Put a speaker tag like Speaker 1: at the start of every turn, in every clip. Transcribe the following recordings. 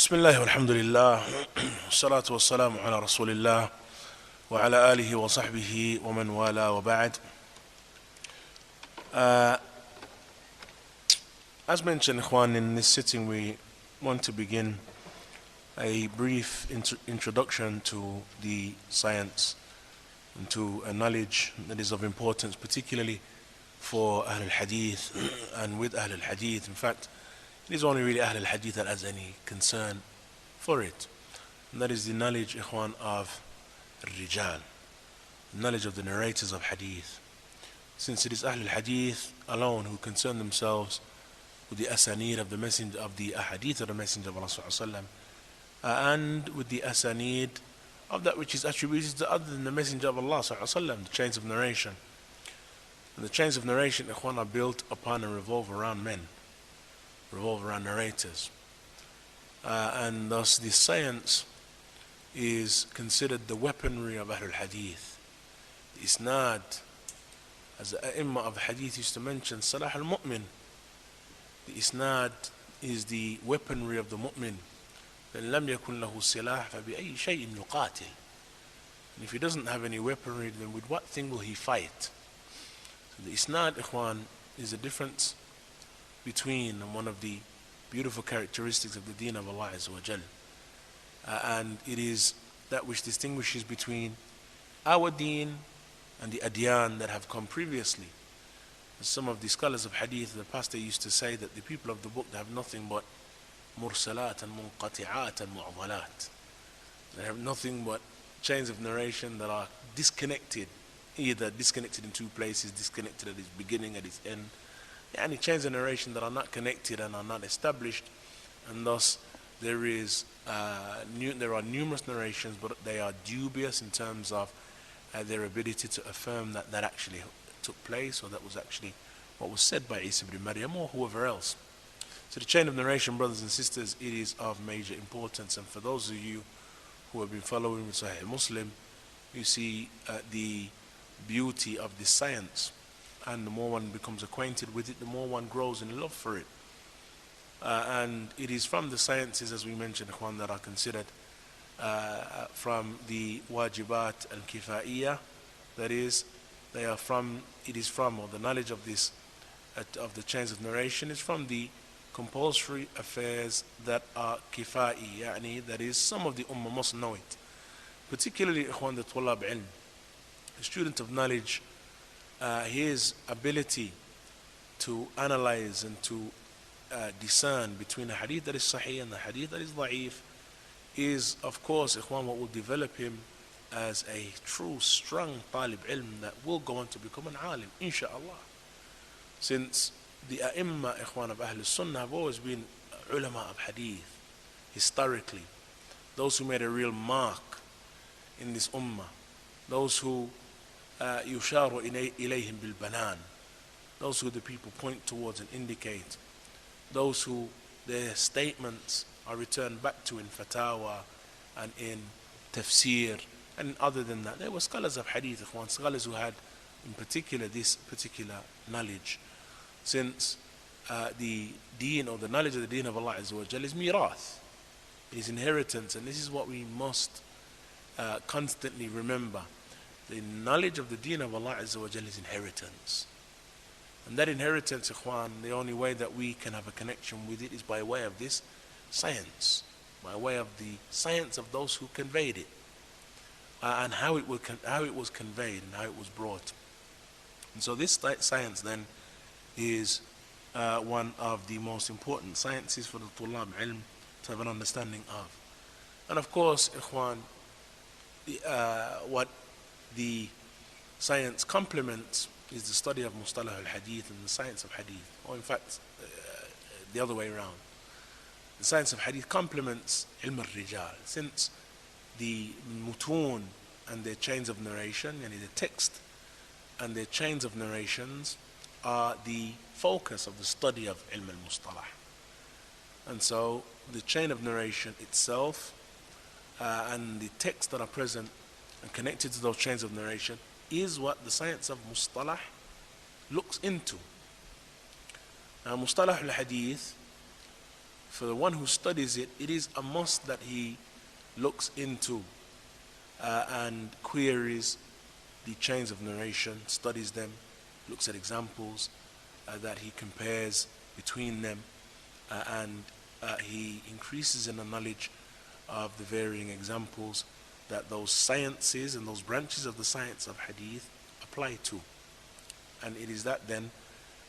Speaker 1: بسم الله والحمد لله والصلاة والسلام على رسول الله وعلى آله وصحبه ومن والاه وبعد. As mentioned, Ikhwan, in this sitting we want to begin a brief introduction to the science and to a knowledge that is of importance, particularly for Ahl al-Hadith and with Ahl al-Hadith. In fact, it is only really Ahl al-Hadith that has any concern for it. And that is the knowledge, Ikhwan, of al-Rijal, the knowledge of the narrators of Hadith. Since it is Ahl al-Hadith alone who concern themselves with the asanid of the messenger of the ahadith of the Messenger of Allah Sallallahu Alaihi Wasallam, and with the asanid of that which is attributed to other than the Messenger of Allah Sallallahu Alaihi Wasallam, the chains of narration. And the chains of narration, Ikhwan, are built upon and revolve around men, revolve around narrators. And thus the science is considered the weaponry of Ahlul Hadith. The isnad, as the A'imma of Hadith used to mention, Salah al-Mu'min. The isnad is the weaponry of the mu'min. فَإِن لَمْ يَكُنْ لَهُ سِلَاحٌ فَبِأَيِّ شَيْءٍ يُقَاتِلُ. And if he doesn't have any weaponry, then with what thing will he fight? So the isnad, Ikhwan, is a difference between, and one of the beautiful characteristics of the deen of Allah Azza wa Jal. And it is that which distinguishes between our deen and the adyan that have come previously. As some of the scholars of hadith, the past, they used to say that the people of the book, they have nothing but mursalat and munqati'at and mu'adalat. They have nothing but chains of narration that are disconnected, either disconnected in two places, disconnected at its beginning, at its end. Any chains of narration that are not connected and are not established, and thus there are numerous narrations, but they are dubious in terms of their ability to affirm that that actually took place, or that was actually what was said by Isa ibn Maryam or whoever else. So the chain of narration, brothers and sisters, it is of major importance. And for those of you who have been following with Sahih Muslim, you see the beauty of this science. And the more one becomes acquainted with it, the more one grows in love for it. And it is from the sciences, as we mentioned, Ikhwan, that are considered from the wajibat al-kifa'iyah, that is, they are from, it is from, or the knowledge of this, of the chains of narration is from the compulsory affairs that are kifa'i, yani, that is, some of the ummah must know it. Particularly, Ikhwan, the tulab ilm, the student of knowledge, his ability to analyze and to discern between a hadith that is sahih and a hadith that is da'if is, of course, Ikhwan, what will develop him as a true, strong talib ilm that will go on to become an alim, insha'Allah. Since the a'imma, Ikhwan, of Ahl Sunnah have always been ulama of hadith, historically. Those who made a real mark in this ummah. Those who يشار إليهم بالبنان, those who the people point towards and indicate, those who their statements are returned back to in fatawa and in tafsir. And other than that, there were scholars of hadith, Ikhwan, scholars who had in particular this particular knowledge. Since the deen, or the knowledge of the deen of Allah Azza wa Jal, is mirath, it is inheritance, and this is what we must constantly remember. The knowledge of the deen of Allah Azza wa Jal is inheritance. And that inheritance, Ikhwan, the only way that we can have a connection with it is by way of this science, by way of the science of those who conveyed it, and how it was conveyed and how it was brought. And so this science then is one of the most important sciences for the tulab ilm to have an understanding of. And of course, Ikhwan, what the science complements is the study of mustalah al-hadith and the science of hadith, or in fact the other way around. The science of hadith complements Ilm ul-Rijaal, since the mutun and their chains of narration, yani the text and their chains of narrations, are the focus of the study of Ilm al-Mustalah. And so the chain of narration itself and the texts that are present and connected to those chains of narration is what the science of Mustalah looks into. Now, Mustalah al-Hadith for the one who studies it, it is a must that he looks into and queries the chains of narration, studies them, looks at examples that he compares between them, and he increases in the knowledge of the varying examples that those sciences and those branches of the science of hadith apply to. And it is that then,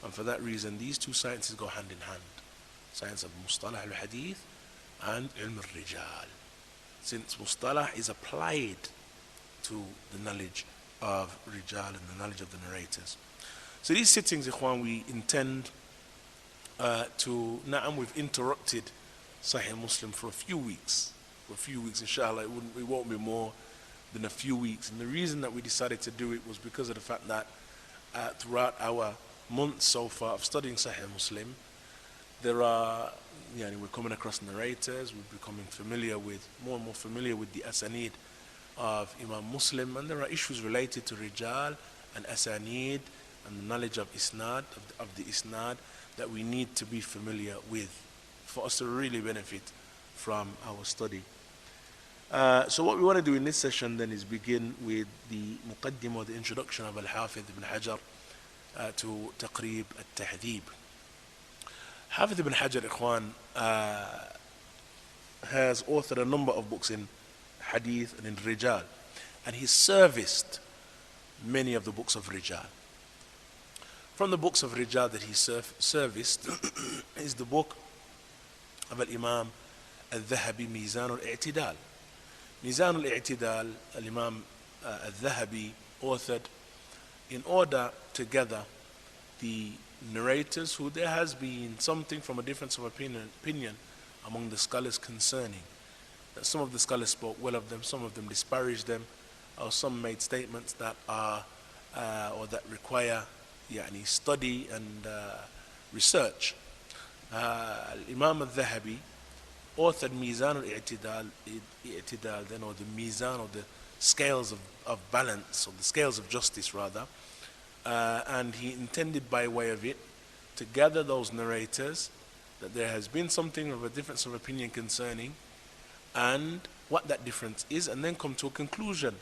Speaker 1: and for that reason, these two sciences go hand in hand. Science of Mustalah al-Hadith and Ilm ul-Rijaal. Since Mustalah is applied to the knowledge of Rijal and the knowledge of the narrators. So these sittings, Ikhwan, we intend we've interrupted Sahih Muslim for a few weeks. Inshallah, it won't be more than a few weeks. And the reason that we decided to do it was because of the fact that throughout our months so far of studying Sahih Muslim, we're coming across narrators, we're becoming more and more familiar with the asanid of Imam Muslim, and there are issues related to Rijal and asanid and the knowledge of isnad, of the isnad, that we need to be familiar with for us to really benefit from our study. So what we want to do in this session then is begin with the muqaddim, or the introduction of al-Hafidh ibn Hajar to Taqrib al-Tahdhib. Hafidh ibn Hajar, Ikhwan, has authored a number of books in Hadith and in Rijal, and he serviced many of the books of Rijal. From the books of Rijal that he serviced is the book of Al-Imam al-Dhahabi, Mizan al-I'tidal. Mizan al-I'tidal, Al-Imam al-Dhahabi authored in order to gather the narrators who there has been something from a difference of opinion among the scholars concerning. That some of the scholars spoke well of them, some of them disparaged them, or some made statements that are or that require study and research. Imam al-Dhahabi authored Mizan al-I'tidal, then, or the Mizan, or the scales of balance, or the scales of justice rather, and he intended by way of it to gather those narrators that there has been something of a difference of opinion concerning, and what that difference is, and then come to a conclusion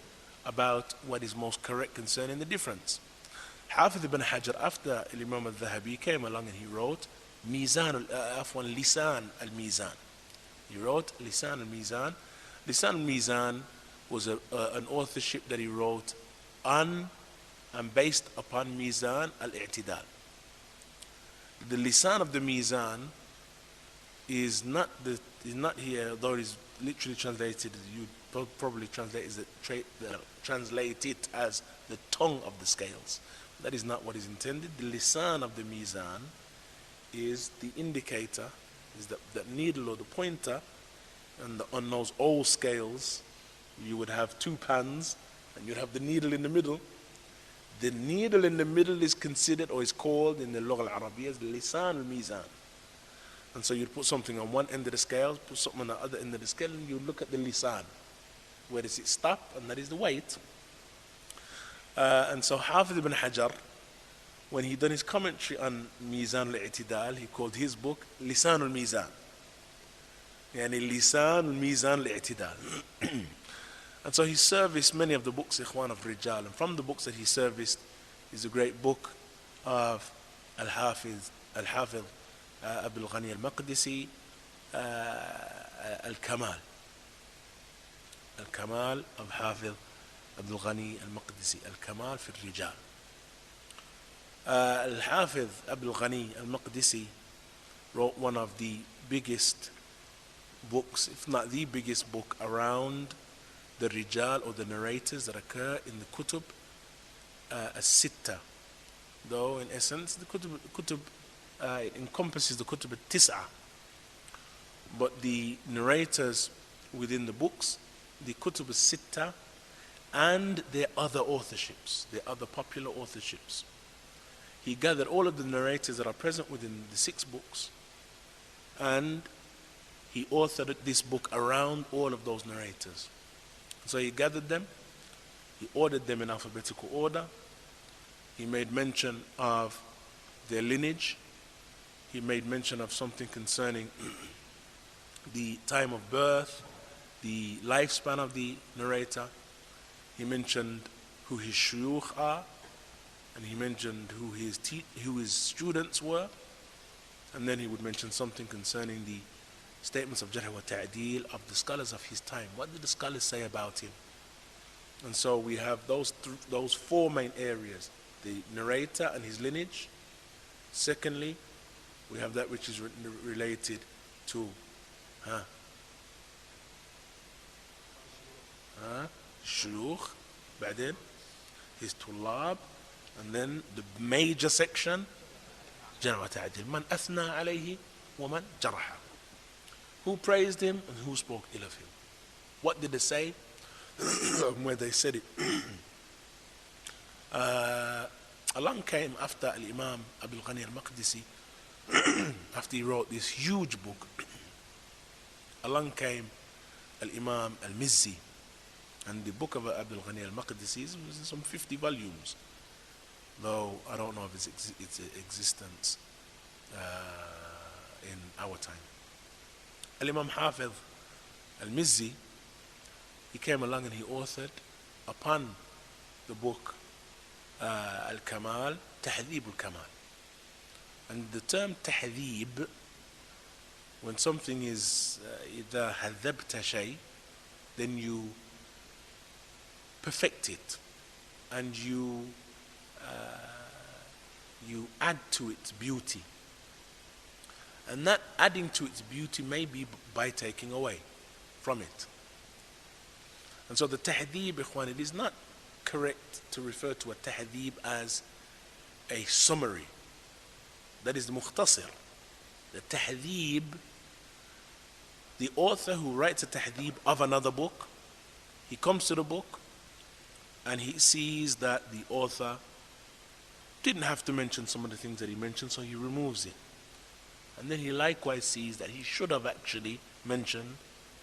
Speaker 1: about what is most correct concerning the difference. Hafidh ibn Hajar, after Imam al-Dhahabi, came along and he wrote Lisan al-Mizan. He wrote Lisan al-Mizan. Lisan al-Mizan was an authorship that he wrote on and based upon Mizan al-I'tidal. The Lisan of the Mizan is not here, though it is literally translated, you probably translate it as the tongue of the scales. That is not what is intended. The Lisan of the Mizan is the indicator, is that needle or the pointer, and on those old scales you would have two pans and you'd have the needle in the middle. The needle in the middle is considered, or is called in the Lugha al-Arabiya, as Lisan al-Mizan. And so you'd put something on one end of the scale, put something on the other end of the scale, and you look at the Lisan. Where does it stop? And that is the weight. And so Hafidh ibn Hajar, when he done his commentary on Mizan al-I'tidal, he called his book Lisan al-Mizan. Yani Lisan al-Mizan al-I'tidal. And so he serviced many of the books, Ikhwan, of Rijal. And from the books that he serviced is a great book of Al-Hafiz Abul Ghani al-Maqdisi, Al-Kamal. Al-Kamal of Hafiz Abdul Ghani al-Maqdisi, Al-Kamal fi Rijal. Al-Hafiz Abdul Ghani al-Maqdisi wrote one of the biggest books, if not the biggest book, around the Rijal, or the narrators that occur in the Kutub as-Sitta. Though in essence the Kutub it encompasses the Kutub al-Tis'a, but the narrators within the books, the Kutub al-Sitta, and their other authorships, their other popular authorships. He gathered all of the narrators that are present within the 6 books, and he authored this book around all of those narrators. So he gathered them, he ordered them in alphabetical order, he made mention of their lineage, he made mention of something concerning the time of birth, the lifespan of the narrator. He mentioned who his shuyukh are, and he mentioned who his students were, and then he would mention something concerning the statements of Jarh wa Ta'deel of the scholars of his time. What did the scholars say about him? And so we have those four main areas: the narrator and his lineage. Secondly, we have that which is related to shuyukh, بعدين his tulab, and then the major section, Jarh wa Ta'deel, man athna alayhi wa man jaraha, who praised him and who spoke ill of him. What did they say? Where they said it. Along came after Al-Imam Abul Ghani al-Maqdisi, after he wrote this huge book, along came Al-Imam al-Mizzi, and the book of Abul Ghani al-Maqdisi is in some 50 volumes, though I don't know of its existence in our time. Al-Imam Hafiz al-Mizzi, he came along and he authored upon the book Al-Kamal, Tahdhib al-Kamal. And the term tahdhib, when something is إذا هذبت شيء, then you perfect it and you add to its beauty. And that adding to its beauty may be by taking away from it. And so the tahdhib, ikhwan, it is not correct to refer to a tahdhib as a summary. That is the mukhtasir. The tahdhib, the author who writes a tahdhib of another book, he comes to the book and he sees that the author didn't have to mention some of the things that he mentioned, so he removes it. And then he likewise sees that he should have actually mentioned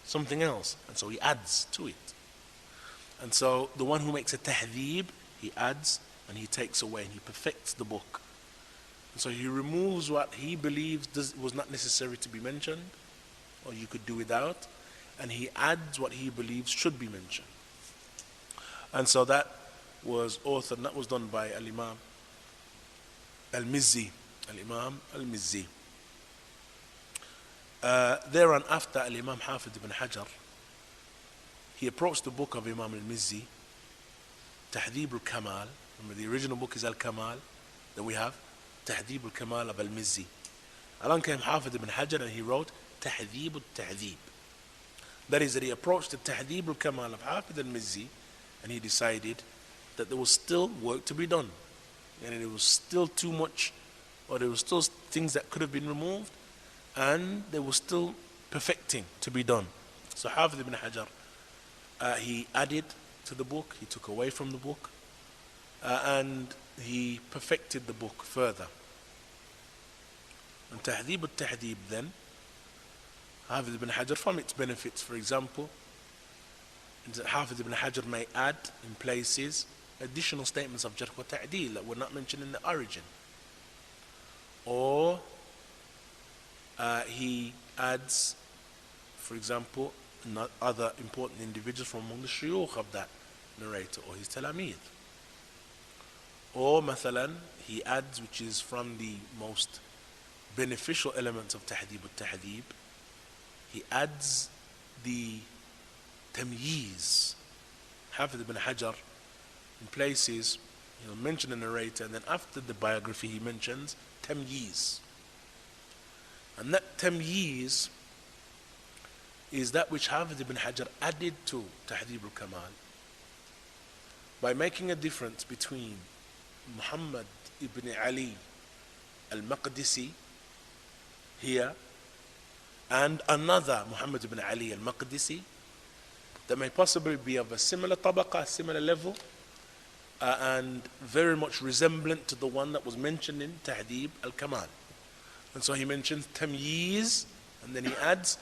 Speaker 1: something else, and so he adds to it. And so the one who makes a tahdhib, he adds and he takes away and he perfects the book. And so he removes what he believes was not necessary to be mentioned, or you could do without, and he adds what he believes should be mentioned. And so that was authored, and that was done by Al-Imam Al-Mizzi. Al-Imam Al-Mizzi. Thereon after Al-Imam Hafid ibn Hajar, he approached the book of Imam Al-Mizzi, Tahdhib al-Kamal. Remember, the original book is Al-Kamal. Then we have Tahdhib al-Kamal of Al-Mizzi. Along came Hafid ibn Hajar and he wrote Tahdhib al-Tahdhib. That is, that he approached the Tahdhib al-Kamal of Hafid al-Mizzi and he decided that there was still work to be done. And it was still too much, or there was still things that could have been removed, and there was still perfecting to be done. So Hafid ibn Hajar, he added to the book, he took away from the book, and he perfected the book further. And Tahdhib al-Tahdhib then, Hafid ibn Hajar, from its benefits, for example, Hafid ibn Hajar may add in places additional statements of Jarh wa Ta'deel that were not mentioned in the origin. Or he adds, for example, other important individuals from among the shuyukh of that narrator or his talamid. Or mathalan, he adds, which is from the most beneficial elements of Tahdhib al-Tahdhib, he adds the tamyiz. Hafid ibn Hajar, in places, he'll mention the narrator, and then after the biography he mentions tamyiz. And that tamyiz is that which Hafid ibn Hajar added to Tahdhib al-Kamal by making a difference between Muhammad ibn Ali al-Maqdisi here and another Muhammad ibn Ali al-Maqdisi that may possibly be of a similar tabaqa, similar level, and very much resemblant to the one that was mentioned in Tahdhib al-Kamal. And so he mentions tamyiz, and then he adds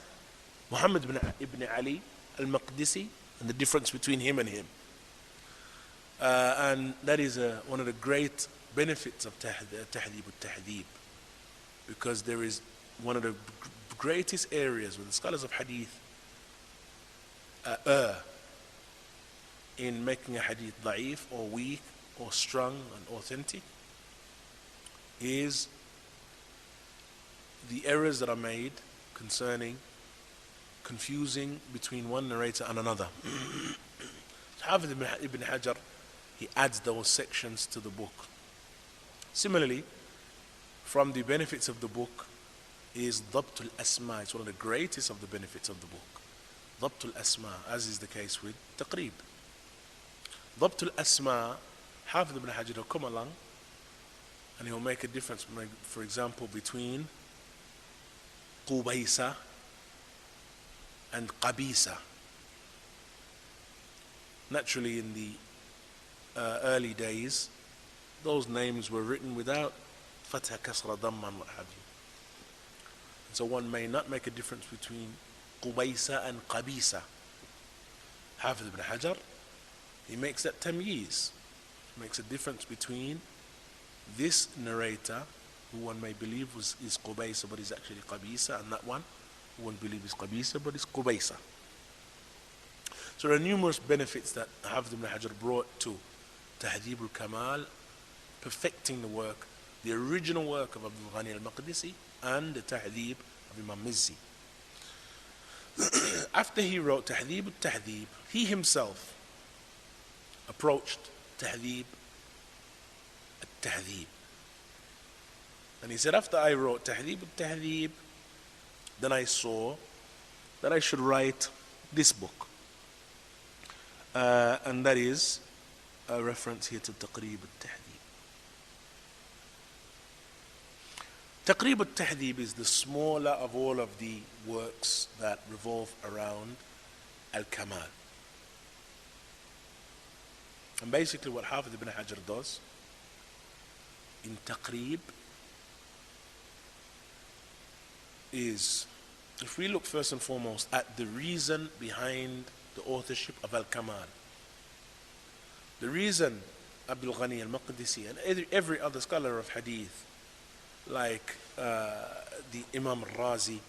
Speaker 1: Muhammad ibn Ali al-Maqdisi and the difference between him and him. And that is one of the great benefits of Tahdhib al-Tahdhib, because there is one of the greatest areas where the scholars of hadith err in making a hadith da'if or weak or strong and authentic is the errors that are made concerning confusing between one narrator and another. Hafiz ibn Hajar, he adds those sections to the book. Similarly, from the benefits of the book is Dabt al-Asma. It's one of the greatest of the benefits of the book. Dabt al-Asma, as is the case with Taqrib. Dabt al-Asma, Hafiz ibn Hajar will come along and he'll make a difference, for example, between Qubaysa and Qabisa. Naturally, in the early days, those names were written without Fatha, Kasra, Dhamma, and what have you. And so one may not make a difference between Qubaysa and Qabisa. Hafiz ibn Hajar, he makes that tamyiz, makes a difference between this narrator, who one may believe is Qubaysa but is actually Qabisa, and that one who one believes is Qabisa but is Qubaysa. So there are numerous benefits that Hafiz ibn Hajar brought to Tahdhib al-Kamal, perfecting the work, the original work of Abdul Ghani al-Maqdisi and the Tahdhib of Imam Mizzi. After he wrote Tahdhib al-Tahdhib, he himself approached Tahdhib al-Tahdhib. And he said, after I wrote Tahdhib al-Tahdhib, then I saw that I should write this book. And that is a reference here to Taqrib al-Tahdhib. Taqrib al-Tahdhib is the smaller of all of the works that revolve around al-Kamal. And basically what Hafiz ibn Hajar does in Taqrib is, if we look first and foremost at the reason behind the authorship of al-Kamal, the reason Abdul Ghani al-Maqdisi and every other scholar of hadith, like the Imam al-Razi,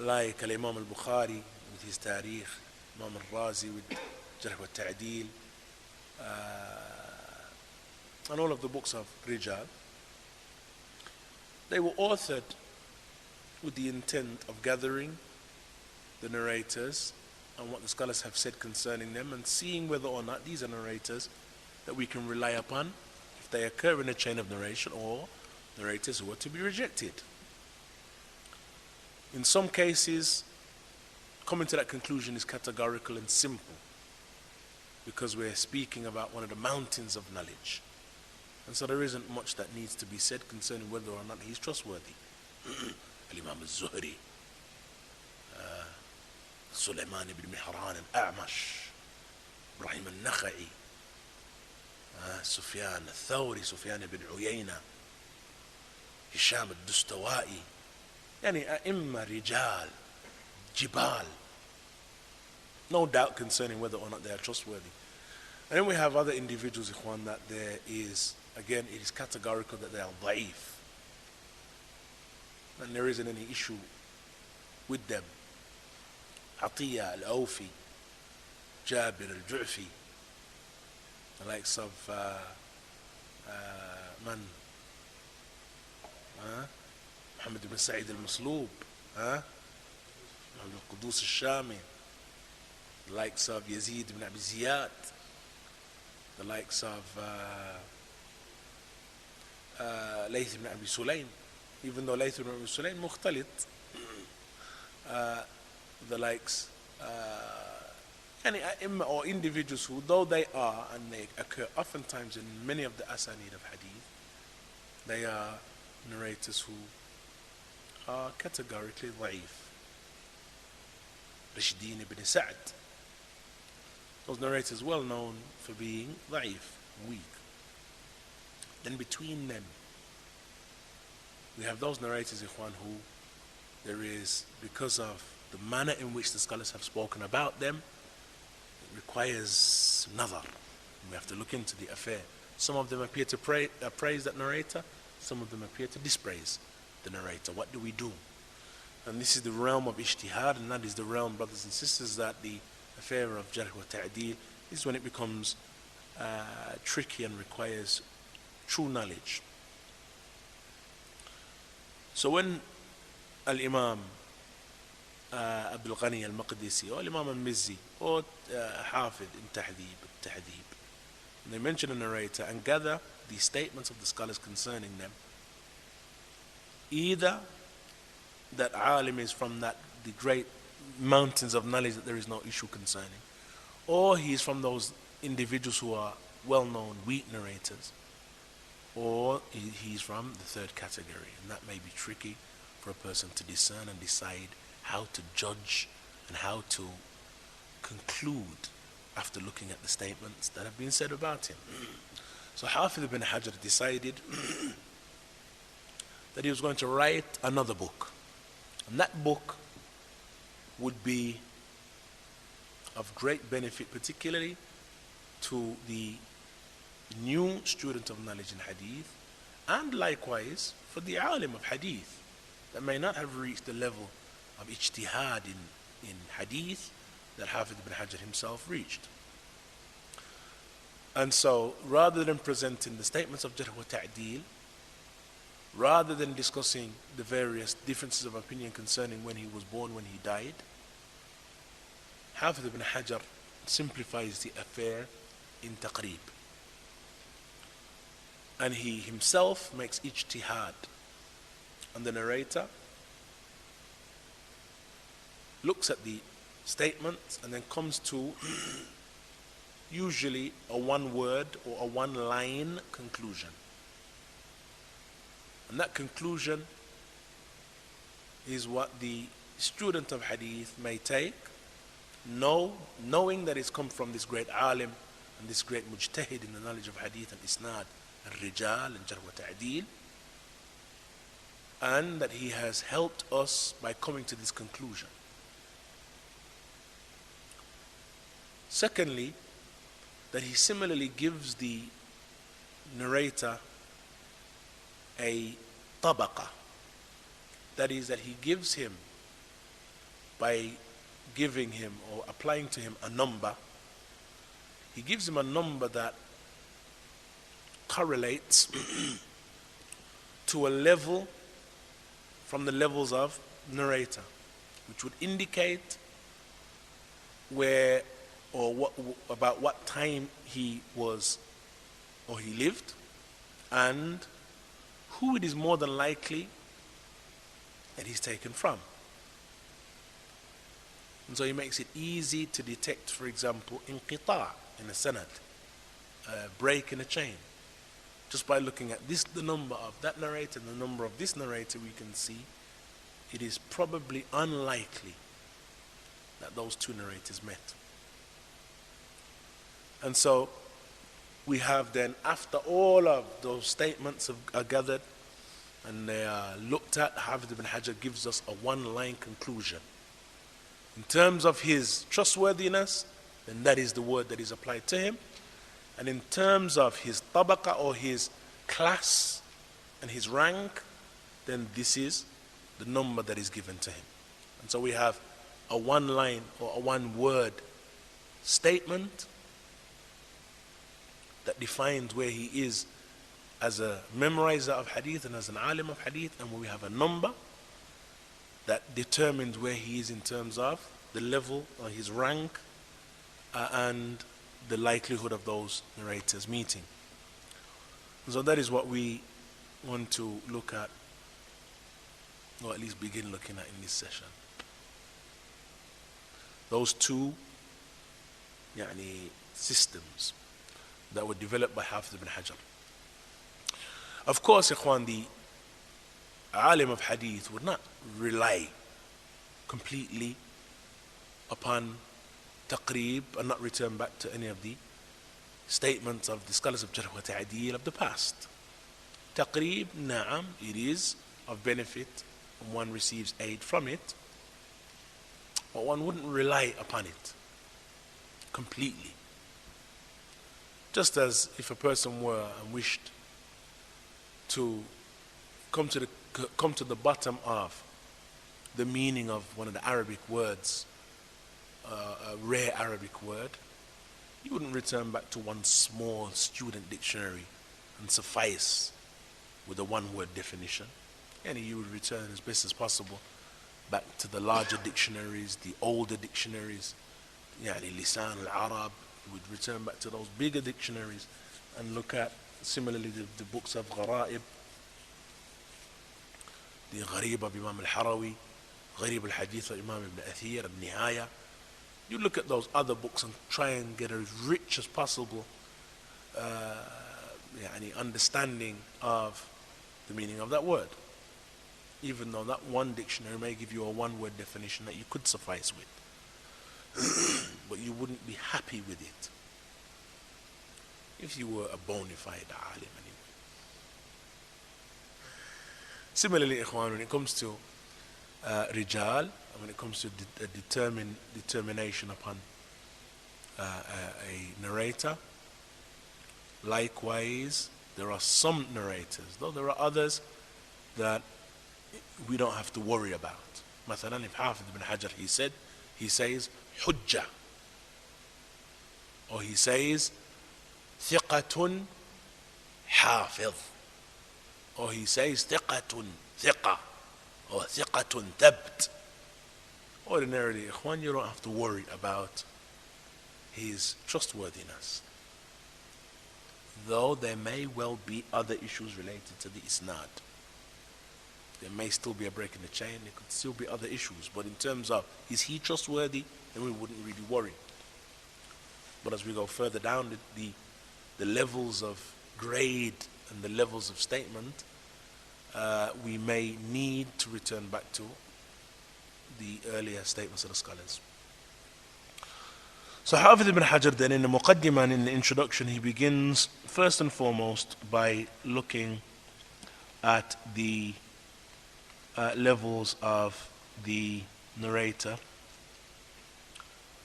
Speaker 1: like al-Imam al-Bukhari with his Tarikh, Imam al-Razi with Jarh wa Ta'dil, and all of the books of Rijal, they were authored with the intent of gathering the narrators and what the scholars have said concerning them, and seeing whether or not these are narrators that we can rely upon if they occur in a chain of narration, or narrators who are to be rejected. In some cases, coming to that conclusion is categorical and simple, because we're speaking about one of the mountains of knowledge. And so there isn't much that needs to be said concerning whether or not he's trustworthy. Al-Imam al-Zuhri, Sulaiman ibn Mihran al-A'mash, Ibrahim al-Nakha'i, Sufyan al-Thawri, Sufyan ibn Uyayna, Hisham al-Dustawai, yani a'imma rijal, jibal. No doubt concerning whether or not they are trustworthy. And then we have other individuals, ikhwan, that there is, again, it is categorical that they are da'if. And there isn't any issue with them. Atiyah al-Awfi, Jabir al-Ju'fi, the likes of Muhammad ibn Sa'id al-Masloob, Muhammad al-Qudus al-Shami, the likes of Yazid ibn Abi Ziyad, the likes of Layth ibn Abi Sulaym, even though Layth ibn Abi Sulaym mukhtalit, the likes, or individuals who, though they are, and they occur oftentimes in many of the asanid of hadith, they are narrators who are categorically da'if. Rishdin ibn Sa'd, those narrators well known for being da'if, weak. Then between them, we have those narrators, ikhwan, who there is, because of the manner in which the scholars have spoken about them, it requires nazar. We have to look into the affair. Some of them appear to praise that narrator, some of them appear to dispraise the narrator. What do we do? And this is the realm of ijtihad, and that is the realm, brothers and sisters, that the affair of jarh wa ta'deel is when it becomes tricky and requires true knowledge. So when Al-Imam Abdul Ghani al-Maqdisi or Imam al-Mizzi or Hafid in Tahdhib, they mention a narrator and gather the statements of the scholars concerning them, either that alim is from the great mountains of knowledge that there is no issue concerning, or he is from those individuals who are well-known weak narrators, or he's from the third category, and that may be tricky for a person to discern and decide how to judge and how to conclude after looking at the statements that have been said about him. So Hafidh ibn Hajar decided that he was going to write another book, and that book would be of great benefit, particularly to the new student of knowledge in hadith, and likewise for the alim of hadith that may not have reached the level of ijtihad in hadith that Hafidh ibn Hajar himself reached. And so, rather than presenting the statements of jarh wa ta'deel, rather than discussing the various differences of opinion concerning when he was born, when he died, Hafidh ibn Hajar simplifies the affair in taqrib. And he himself makes ijtihad. And the narrator looks at the statements and then comes to usually a one-word or a one-line conclusion. And that conclusion is what the student of hadith may take, knowing that it's come from this great alim and this great mujtahid in the knowledge of hadith and isnad, al-Rijaal and jarh wa ta'deel, and that he has helped us by coming to this conclusion. Secondly, that he similarly gives the narrator a tabaqa. That is, that he gives him, by giving him or applying to him a number, he gives him a number that correlates to a level from the levels of narrator, which would indicate where or what, about what time he was or he lived, and who it is more than likely that he's taken from. And so he makes it easy to detect, for example, inqita' in a sanad, a break in a chain. Just by looking at this, the number of that narrator and the number of this narrator, we can see it is probably unlikely that those two narrators met. And so we have then, after all of those statements are gathered and they are looked at, Hafidh ibn Hajar gives us a one-line conclusion. In terms of his trustworthiness, then that is the word that is applied to him. And in terms of his tabaqa or his class and his rank, then this is the number that is given to him. And so we have a one-line or a one-word statement that defines where he is as a memorizer of hadith and as an alim of hadith, and we have a number that determines where he is in terms of the level or his rank and the likelihood of those narrators meeting. So that is what we want to look at, or at least begin looking at in this session. Those two systems that were developed by Hafidh ibn Hajar. Of course, ikhwan, the alim of hadith would not rely completely upon taqrib and not return back to any of the statements of the scholars of jarh wa ta'deel of the past. Taqrib, na'am, it is of benefit and one receives aid from it, but one wouldn't rely upon it completely. Just as if a person were and wished to come to the come to the bottom of the meaning of one of the Arabic words, a rare Arabic word, you wouldn't return back to one small student dictionary and suffice with a one-word definition. And you would return as best as possible back to the larger dictionaries, the older dictionaries, يعني Lisan al-Arab. You would return back to those bigger dictionaries and look at, similarly, the books of Gharaib, the Gharib of Imam al-Harawi, Gharib al-Hadith of Imam ibn Athir, al-Nihaya. You look at those other books and try and get as rich as possible understanding of the meaning of that word, even though that one dictionary may give you a one-word definition that you could suffice with, but you wouldn't be happy with it if you were a bona fide alim anyway. Similarly, ikhwan, when it comes to rijal, and when it comes to determination upon a narrator, likewise, there are some narrators, though there are others that we don't have to worry about. Mathalan, if Hafid ibn Hajar, he says hujjah, or he says thiqatun hafidh, or he says thiqatun thiqa, or thiqatun thabt. Ordinarily, ikhwan, you don't have to worry about his trustworthiness, though there may well be other issues related to the isnad. There may still be a break in the chain, there could still be other issues, but in terms of is he trustworthy, then we wouldn't really worry. But as we go further down the levels of grade and the levels of statement, we may need to return back to the earlier statements of the scholars. So Hafid ibn Hajar then, in the Muqaddimah and in the introduction, he begins first and foremost by looking at the levels of the narrator,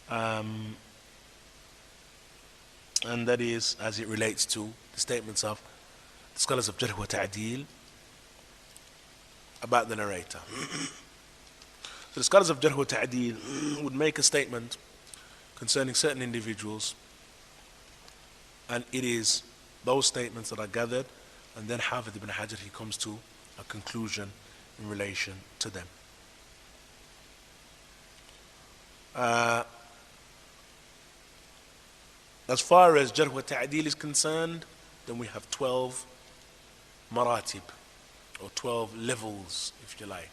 Speaker 1: and that is as it relates to the statements of the scholars of Jarh wa Ta'deel about the narrator. So the scholars of Jarh wa Ta'deel would make a statement concerning certain individuals, and it is those statements that are gathered, and then Hafid ibn Hajar, he comes to a conclusion in relation to them. As far as Jarh wa Ta'deel is concerned, then we have 12 maratib, or 12 levels, if you like.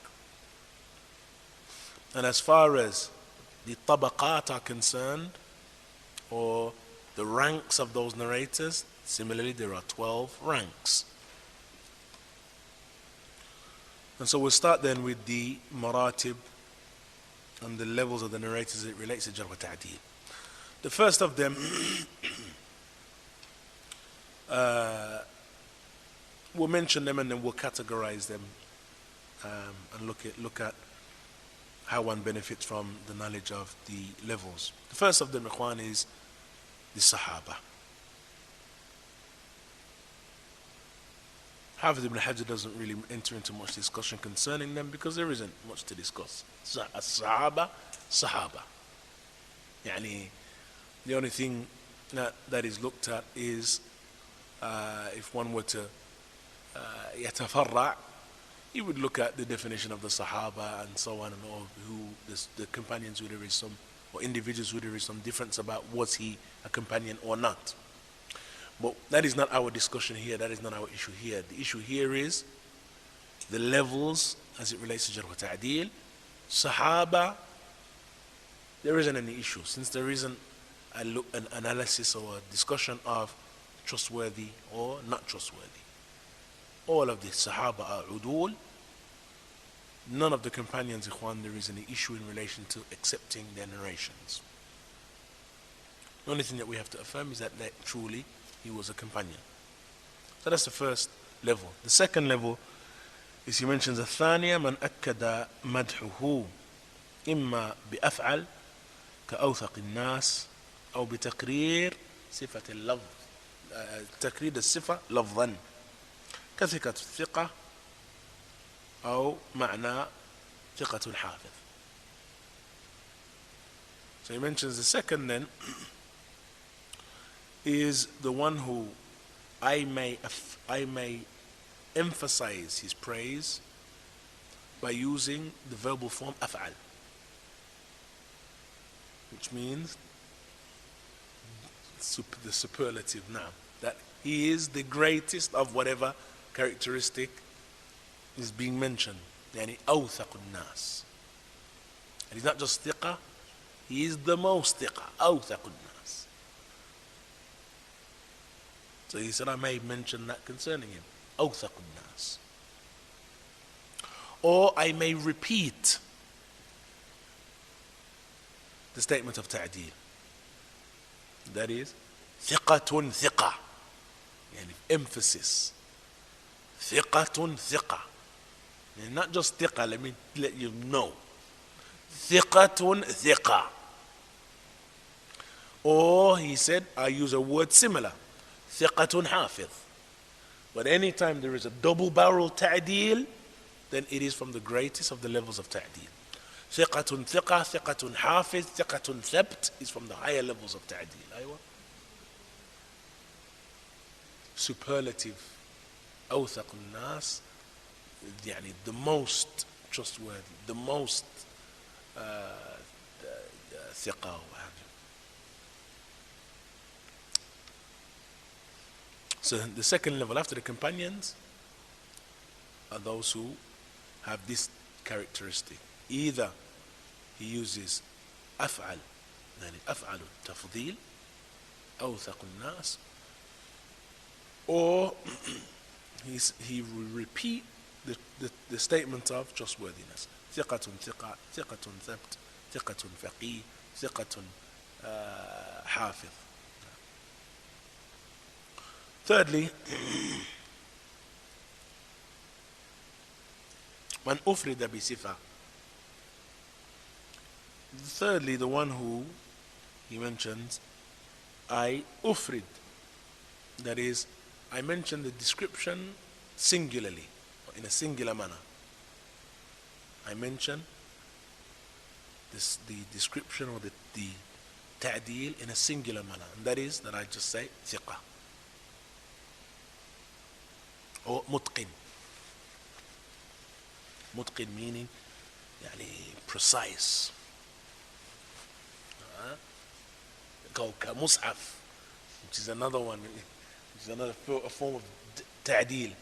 Speaker 1: And as far as the tabaqat are concerned, or the ranks of those narrators, similarly there are 12 ranks. And so we'll start then with the maratib and the levels of the narrators as it relates to Jarh wa Ta'deel. The first of them, we'll mention them and then we'll categorize them and look at how one benefits from the knowledge of the levels. The first of them, ikhwan, is the Sahaba. Hafid ibn Hajar doesn't really enter into much discussion concerning them because there isn't much to discuss. Sahaba, Sahaba. Yani, the only thing that is looked at is if one were to yatafarra', you would look at the definition of the Sahaba and so on, and all who the companions, who there is some, or individuals who there is some difference about was he a companion or not. But that is not our discussion here, that is not our issue here. The issue here is the levels as it relates to Jarh wa Ta'deel. Sahaba, there isn't any issue, since there isn't an analysis or a discussion of trustworthy or not trustworthy. All of the Sahaba are udul. None of the companions, ikhwan, there is any issue in relation to accepting their narrations. The only thing that we have to affirm is that truly he was a companion. So that's the first level. The second level is, he mentions الثانية من أكد مدحه إما بأفعل كأوثق الناس أو بتقرير صفة اللفظ تقرير الصفة لفظا كثقة الثقة أو معنى ثقة حافظ. So he mentions the second then is the one who I may emphasize his praise by using the verbal form أفعل, which means the superlative now, that he is the greatest of whatever characteristic is being mentioned. يعني أوثق الناس. And he's not just ثقة, he is the most ثقة, أوثق الناس. So he said, I may mention that concerning him. أوثق الناس. Or I may repeat the statement of ta'deel. That is, ثقة ثقة. يعني emphasis. ثقة ثقة. And not just ثقة, let me let you know. ثقة ثقة. Or he said, I use a word similar. ثقة حافظ. But anytime there is a double barrel ta'deel, then it is from the greatest of the levels of ta'deel. ثقة ثقة, ثقة حافظ, ثقة ثبت is from the higher levels of ta'deel. أيوة. Superlative. أوثق الناس, يعني the most trustworthy, the most ثقة. So the second level after the companions are those who have this characteristic. Either he uses أفعل, يعني أفعل التفضيل, أوثق الناس, or he will repeat the statement of trustworthiness. ثقة ثقة, ثقة ثبت, ثقة فقيه, ثقة حافظ. Thirdly, من أفرد بصفة. Thirdly, the one who he mentions, I أفرد. That is, I mention the description singularly, in a singular manner. I mention the description or the ta'deel in a singular manner. And that is that I just say ثقة. Or متقن. متقن meaning يعني precise. كمصحف, which is another one, which is another form of تعديل.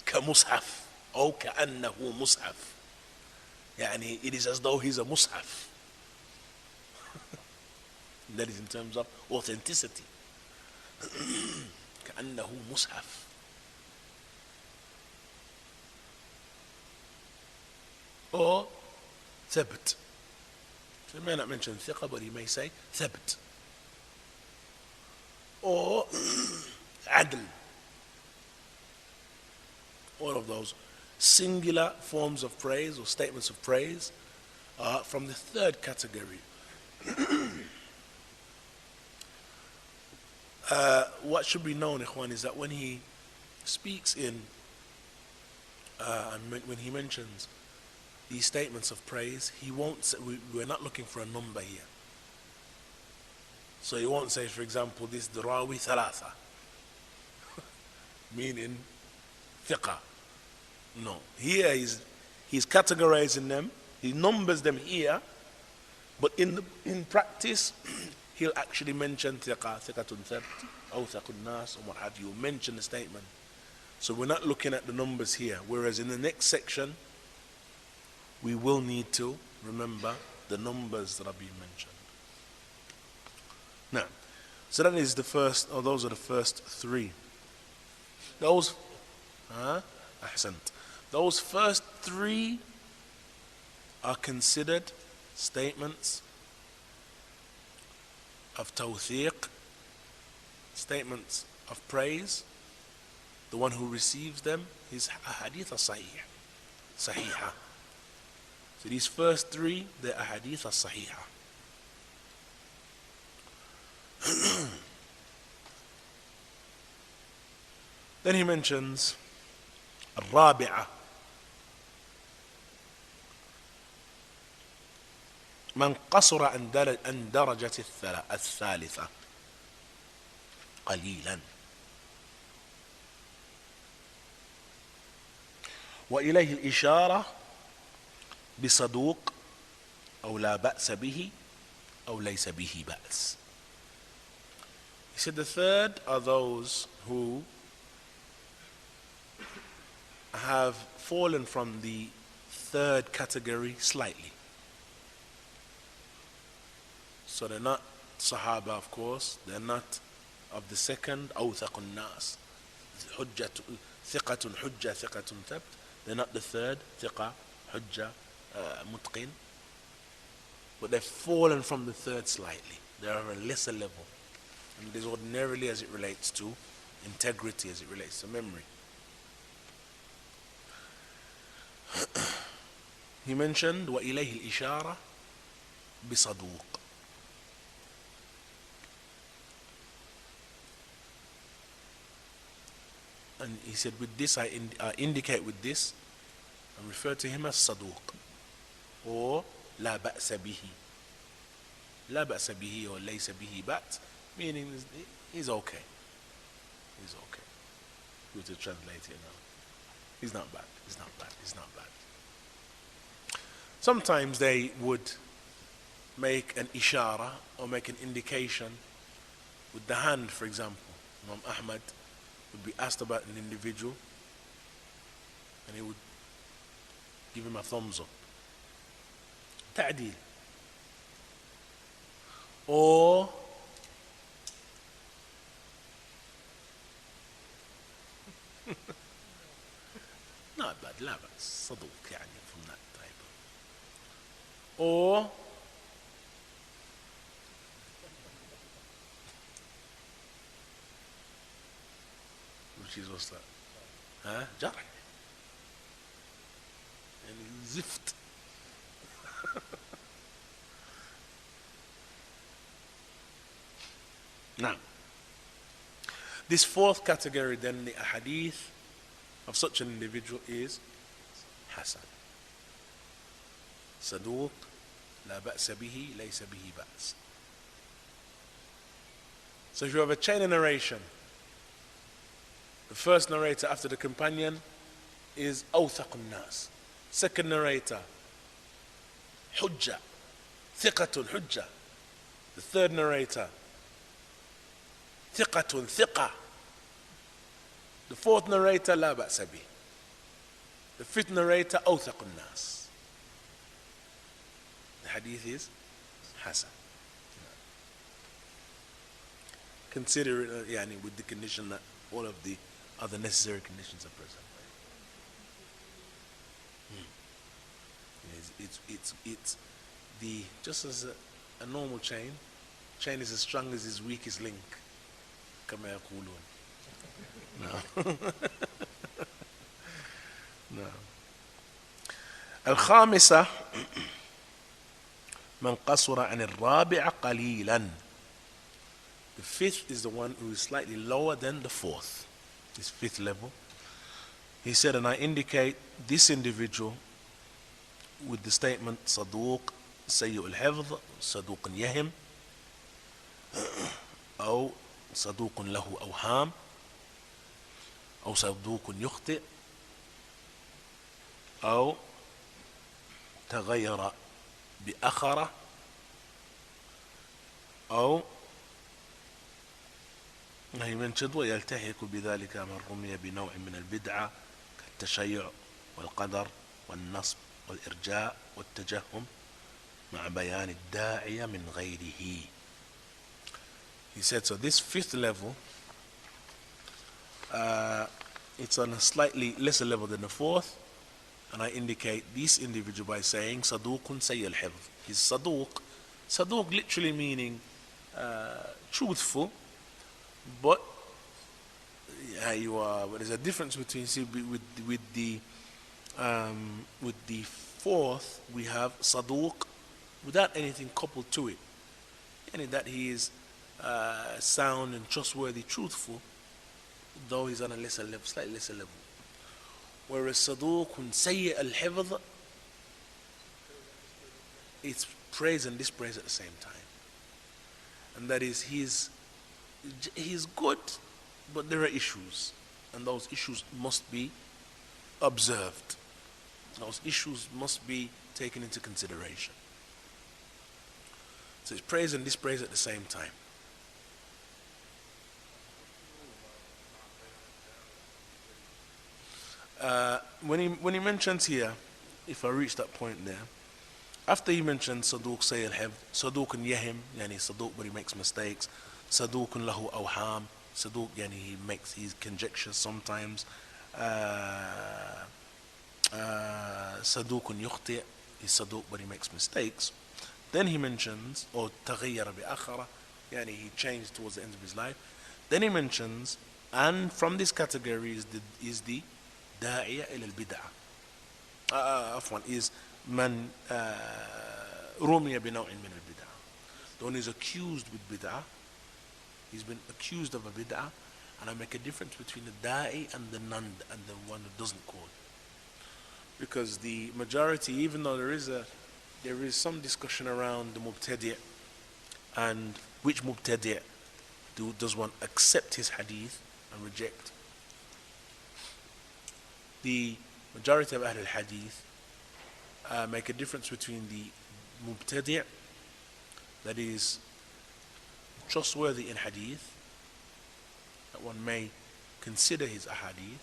Speaker 1: كمصحف أو كأنه مصحف. يعني it is as though he's a mushaf. That is in terms of authenticity. كأنه مصحف. Or ثبت. So he may not mention ثقة, but he may say ثبت. Or عدل. All of those singular forms of praise or statements of praise are from the third category. What should be known, Ikhwan, is that when he speaks when he mentions these statements of praise, he won't say, we're not looking for a number here. So he won't say, for example, this Durawi Thalatha, meaning thiqa. No. Here he's categorizing them, he numbers them here, but in practice, he'll actually mention thiqa, thiqatun thabt, awthaqun nas, and what have you, mention the statement. So we're not looking at the numbers here, whereas in the next section, we will need to remember the numbers that are being mentioned. Now, so that is the first, or those are the first three. Those first three are considered statements of tawthiq, statements of praise. The one who receives them is ahadith sahiha. So these first three, they're ahadith sahiha. Then he mentions الرابعة. من قصر عن درجة الثالثة قليلا. وإليه الإشارة بصدوق أو لا بأس به أو ليس به بأس. He said the third are those who have fallen from the third category slightly. So they're not Sahaba, of course. They're not of the second أوثق الناس حجة ثقة حجة ثقة ثبت. They're not the third ثقة حجة متقن. But they've fallen from the third slightly. They're on a lesser level. And this ordinarily as it relates to integrity, as it relates to memory. He mentioned وإليه الإشارة بصدوق. And he said with this I indicate with this and refer to him as صدوق or لا بأس به. لا بأس به or ليس به بأس, meaning he's okay. He's okay. Good to translate it now. He's not bad. He's not bad. He's not bad. Sometimes they would make an ishara or make an indication with the hand, for example. Imam Ahmad would be asked about an individual and he would give him a thumbs up. Ta'deel. Or not bad, لا بأس, صدوق يعني, from that type. Or which is what's that? Huh? جرح. يعني زفت. Now, this fourth category then, the ahadith of such an individual is Hasan. صدوق لا بأس به ليس به بأس. So if you have a chain of narration, the first narrator after the companion is أوثق الناس. Second narrator, حجة, ثقة حجة. The third narrator, ثقة ثقة. The fourth narrator, لا بأس به. The fifth narrator, أوثق الناس. The hadith is Hasan. Consider it يعني, with the condition that all of the other necessary conditions are present. It's the, just as a normal chain is as strong as its weakest link. كما يقولون. No. No. الخامسة من قصر عن الرابع قليلا. The fifth is the one who is slightly lower than the fourth. This fifth level. He said, and I indicate this individual with the statement صدوق سيء الحفظ, صدوق يهم, أو صدوق له أوهام, أو صدوق يخطئ, أو تغير بأخره, أو هي منشد ويلتحق بذلك من رمي بنوع من البدعة كالتشيع والقدر والنصب والإرجاء والتجهم مع بيان الداعية من غيره. He said, so this fifth level, it's on a slightly lesser level than the fourth, and I indicate this individual by saying صدوق سيء الحفظ. He's صدوق. صدوق literally meaning truthful, but there's a difference between, see, with the fourth we have صدوق without anything coupled to it, and that he is sound and trustworthy, truthful, though he's on a lesser level, slightly lesser level. Whereas صدوق سيء الحفظ, it's praise and dispraise at the same time. And that is, he's good, but there are issues. And those issues must be observed. Those issues must be taken into consideration. So it's praise and dispraise at the same time. When he mentions here, if I reach that point there, after he mentioned Saduq Sayyid Hib, Saduqun Yahim, yani Saduq, but he makes mistakes, Saduqun Lahu Awham, Saduq, yani he makes his conjectures sometimes, Saduqun Yukhti, he's Saduq, but he makes mistakes. Then he mentions, or Taghayyara bi Akhara, yani he changed towards the end of his life. Then he mentions, and from this category is the داعية إلى البدعة عفوا is من رمي بنوع من البدعة. The one is accused with bid'ah, he's been accused of a bid'ah, and I make a difference between the da'i and the non and the one who doesn't call. Because the majority, even though there is some discussion around the mubtadi' and which mubtadi' does one accept his hadith and reject. The majority of Ahl al-Hadith make a difference between the mubtadi' that is trustworthy in hadith, that one may consider his ahadith,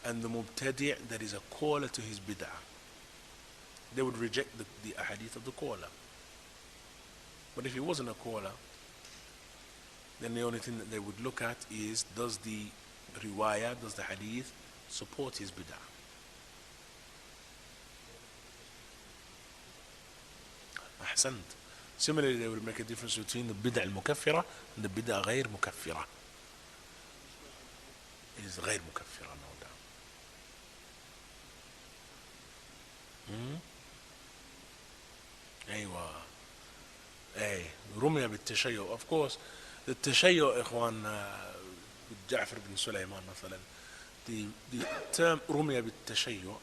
Speaker 1: and the mubtadi' that is a caller to his bid'ah. They would reject the ahadith of the caller. But if he wasn't a caller, then the only thing that they would look at is, does the riwayah, does the hadith support his bid'ah? Ahsant. Similarly, they would make a difference between the bid'ah al-mukaffira and the bid'ah غير mukaffira. It is غير mukaffira, no doubt. أيوة. أي رمي بالتشيع. Of course, the التشيع إخوان جعفر بن سليمان مثلا. The term رمي بالتشيع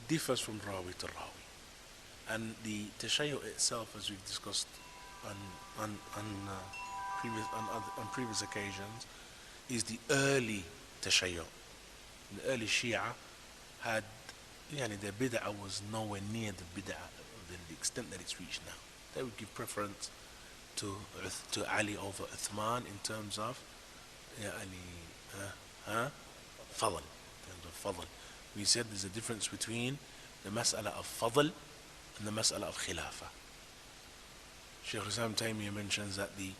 Speaker 1: differs from rawi to rawi. And the tashayyu itself, as we've discussed on previous occasions, is the early tashayyu. The early Shia had, their bid'ah was nowhere near the bid'ah than the extent that it's reached now. They would give preference to Ali over Uthman in terms of fadl. We said there's a difference between the mas'ala of fadl and the mas'ala of khilafah. Shaykh Islam Taymiyyah mentions that the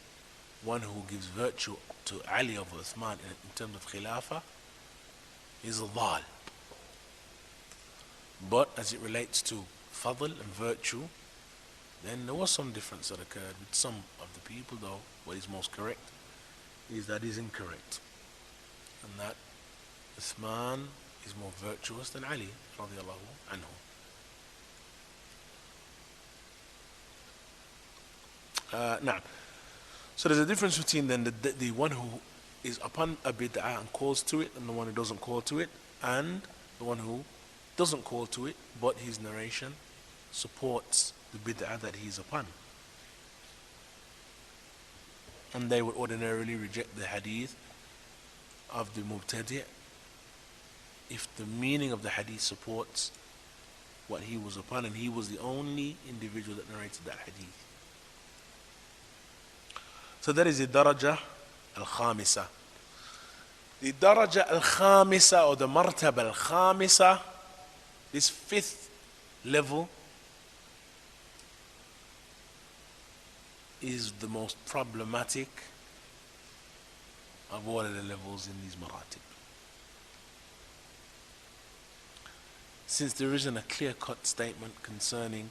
Speaker 1: one who gives virtue to Ali over Uthman in terms of khilafah is a dhal. But as it relates to fadl and virtue, then there was some difference that occurred with some of the people, though what is most correct is that is incorrect, and that Uthman is more virtuous than Ali radiallahu anhu. Now, so there's a difference between then the one who is upon a bid'ah and calls to it, and the one who doesn't call to it, and the one who doesn't call to it, but his narration supports the bid'ah that he's upon. And they would ordinarily reject the hadith of the mubtadi' if the meaning of the hadith supports what he was upon, and he was the only individual that narrated that hadith. So that is the daraja al-khamisa. The daraja al-khamisa, or the martaba al-khamisa, this fifth level, is the most problematic of all of the levels in these maratib. Since there isn't a clear-cut statement concerning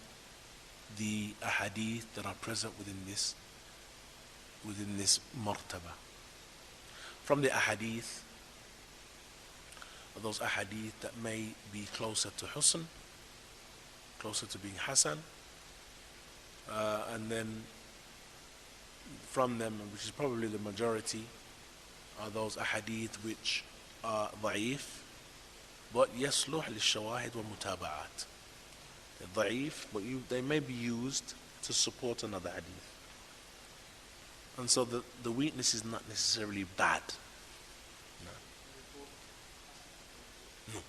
Speaker 1: the ahadith that are present within this martaba. From the ahadith, those ahadith that may be closer to husn, closer to being hasan, and then from them, which is probably the majority, are those ahadith which are da'if, but yasluh lil-shawahid wal mutaba'at. They're da'if, but they may be used to support another hadith. And so the weakness is not necessarily bad. No.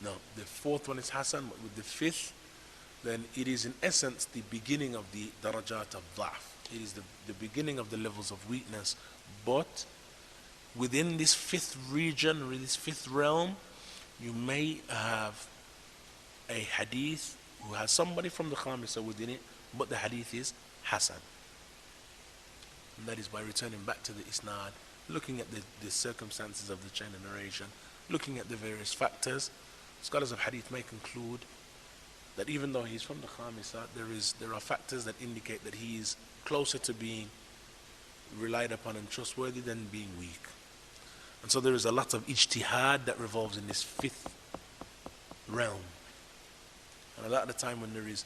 Speaker 1: No. The fourth one is Hasan, but with the fifth, then it is in essence the beginning of the darajat of da'f. It is the beginning of the levels of weakness. But within this fifth region, or this fifth realm, you may have a hadith who has somebody from the Khamisa within it, but the hadith is Hasan. And that is by returning back to the isnad, looking at the circumstances of the chain of narration, looking at the various factors. Scholars of hadith may conclude that even though he's from the Khamisa, there are factors that indicate that he is closer to being relied upon and trustworthy than being weak. And so there is a lot of ijtihad that revolves in this fifth realm. And a lot of the time when there is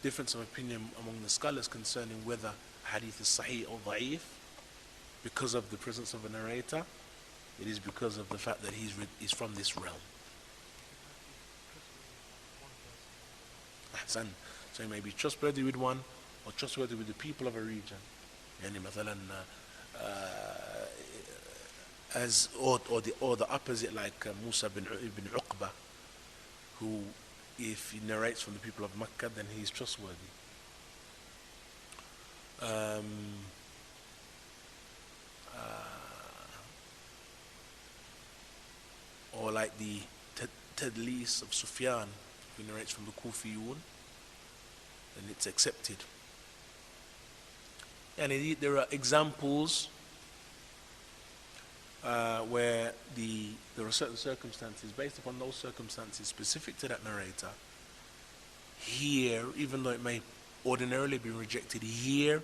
Speaker 1: difference of opinion among the scholars concerning whether hadith is sahih or da'if, because of the presence of a narrator, it is because of the fact that he's from this realm. Ahsan. So he may be trustworthy with one, or trustworthy with the people of a region. Yani مثلا, or the opposite, like Musa ibn Uqba, who, if he narrates from the people of Makkah, then he is trustworthy. Or like the tadlis of Sufyan, who narrates from the Kufiyun, then it's accepted. And indeed, there are examples where there are certain circumstances, based upon those circumstances specific to that narrator. Here, even though it may ordinarily be rejected, here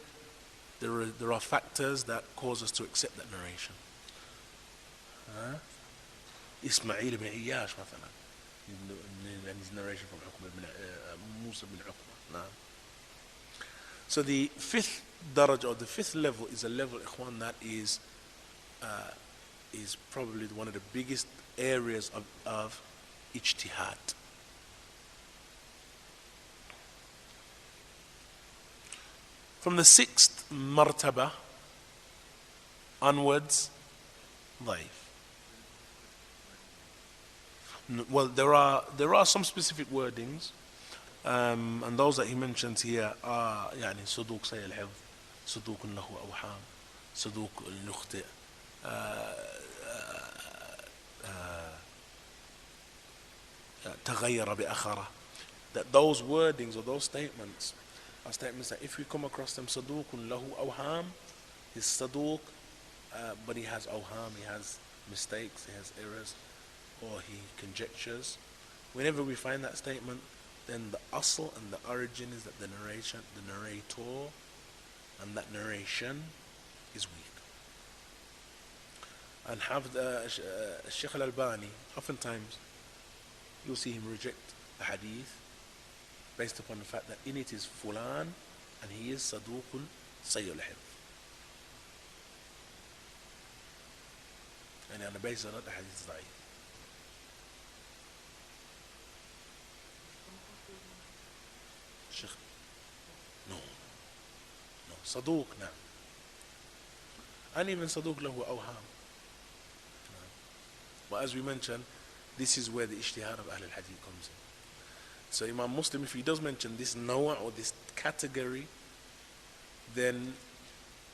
Speaker 1: there are factors that cause us to accept that narration. Ismail ibn Iyash, مثلا, and his narration from Musa ibn Uqba. So the fifth darajah, or the fifth level, is a level, ikhwan, that is probably one of the biggest areas of ijtihad. From the sixth martaba onwards, dhaif. Well, there are some specific wordings, and those that he mentions here are يعني صدوق سيء الحفظ, صدوق له أوهام, صدوق يخطئ, تغير بأخره. That those wordings or those statements are statements that if we come across them, صدوق له أوهام, he's صدوق, but he has أوهام, he has mistakes, he has errors, or he conjectures. Whenever we find that statement, then the asl and the origin is that the narrator and that narration is weak. And Shaykh al-Albani, oftentimes you'll see him reject a hadith based upon the fact that in it is fulan and he is saduqun sayyul hifz. And on the basis of that, the hadith is da'if. No, صدوق, نعم. And even صدوق له أوهام. But as we mentioned, this is where the ijtihad of Ahl al-Hadith comes in. So Imam Muslim, if he does mention this nawa' or this category, then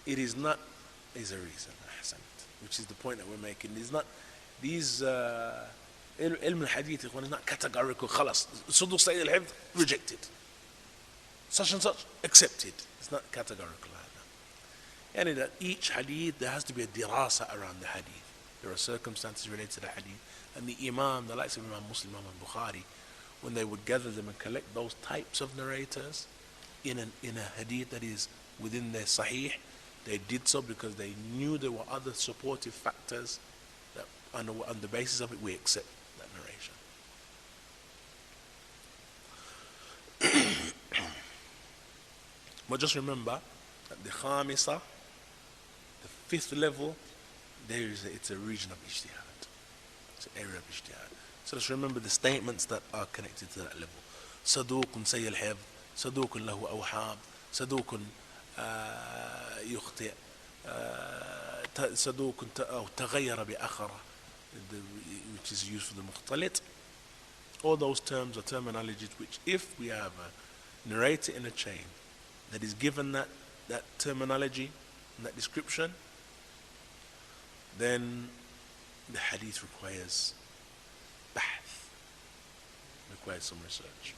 Speaker 1: it is not is a reason, which is the point that we're making. It's not these Ilm al-Hadith is not categorical. خلاص صدوق سيء الحفظ, rejected. Such and such, accepted. It's not categorical. And that each hadith, there has to be a dirasa around the hadith. There are circumstances related to the hadith. And the Imam, the likes of Imam Muslim, Imam Bukhari, when they would gather them and collect those types of narrators in a hadith that is within their sahih, they did so because they knew there were other supportive factors that on the basis of it we accept that narration. But just remember that the Khamisa, the fifth level, it's a region of ijtihad. It's an area of ijtihad. So let's remember the statements that are connected to that level. صدوق سيء الحفظ، صدوق له أوهام، صدوق يخطئ، صدوق أو تغير بأخره, which is used for the mukhtalit. All those terms are terminologies which, if we have a narrator in a chain that is given that terminology and that description, then the hadith requires bahth, requires some research.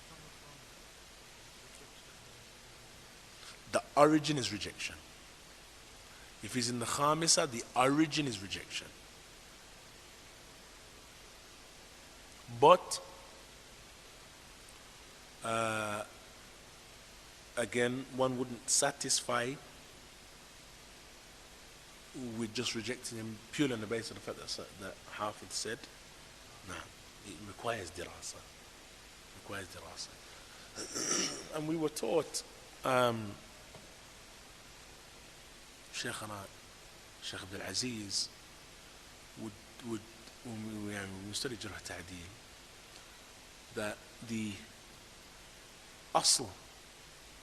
Speaker 1: The origin is rejection. If he's in the khamisa, the origin is rejection. But again, one wouldn't satisfy with just rejecting him purely on the basis of the fact that Hafid said. No, it requires dirasa. Requires dirasa. And we were taught, Sheikh Abdul Aziz would when we studied Jarh Ta'deel, that the asl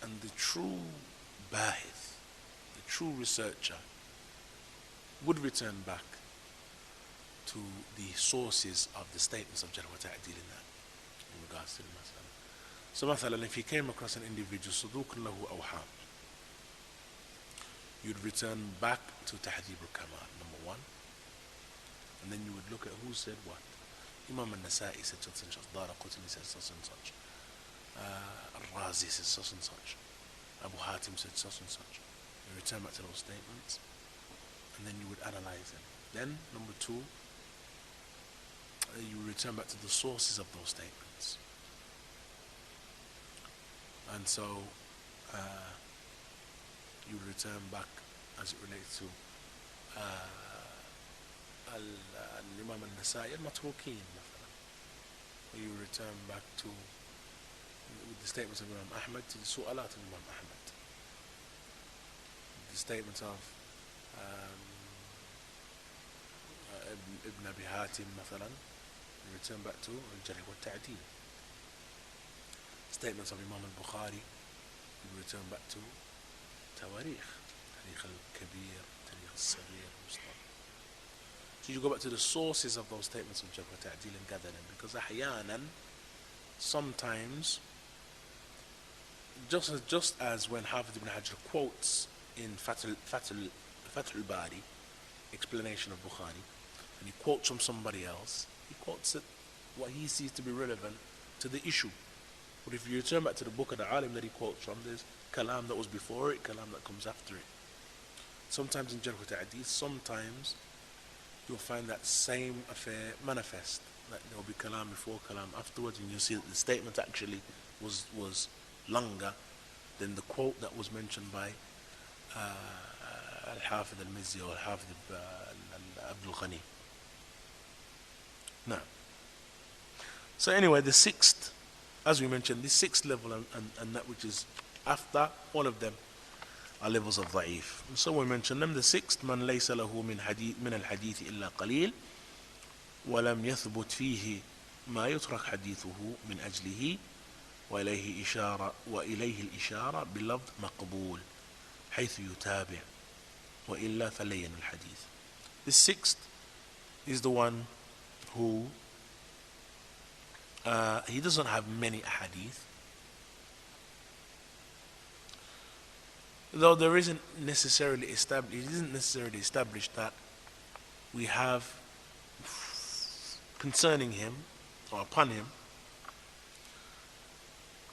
Speaker 1: and the true bahith, the true researcher, would return back to the sources of the statements of Jarh Ta'deel in regards to the mas'ala. So, مثلا, if he came across an individual, صدوق له أوهام, you'd return back to Tahdhib al-Kamal, number one, and then you would look at who said what. Imam al-Nasa'i said such and such, Daraqutni said such and such, Al-Razi said such and such, Aboo Hakeem said such and such. You return back to those statements, and then you would analyze them. Then, number two, you return back to the sources of those statements. And so, you return back as it relates to Imam al-Nasa'i al-Matrukin, you return back to the statements of Imam Ahmad, to the Su'alat of Imam Ahmad, the statements of Ibn Abi Hatim, مثلا, you return back to al-Jarh wa Ta'deel. Statements of Imam al-Bukhari, you return back to Tawarikh, Tarikh al-Kabir, Tarikh al-Saghir, so you go back to the sources of those statements of Jarh wa Ta'deel and gather them, because ahyanan, sometimes, just as when Hafidh ibn Hajar quotes in Fath al-Bari, explanation of Bukhari, and he quotes from somebody else, he quotes it, what he sees to be relevant to the issue. But if you return back to the book of the alim that he quotes from, there's kalam that was before it, kalam that comes after it. Sometimes in Jarh wa Ta'deel, sometimes you'll find that same affair manifest, that there will be kalam before, kalam afterwards, and you'll see that the statement actually was longer than the quote that was mentioned by Al-Hafidh al-Mizzi or Al-Hafidh Abdul Ghani. Now, so anyway, the sixth, as we mentioned, the sixth level and that which is after, all of them are levels of da'if. So we mentioned them. The sixth, من ليس له من الحديث إلا قليل ولم يثبت فيه ما يترك حديثه من أجله وإليه الإشارة بلفظ مقبول حيث يتابع وإلا فلين الحديث. The sixth is the one who he doesn't have many hadith, though there isn't necessarily established, it isn't necessarily established that we have concerning him or upon him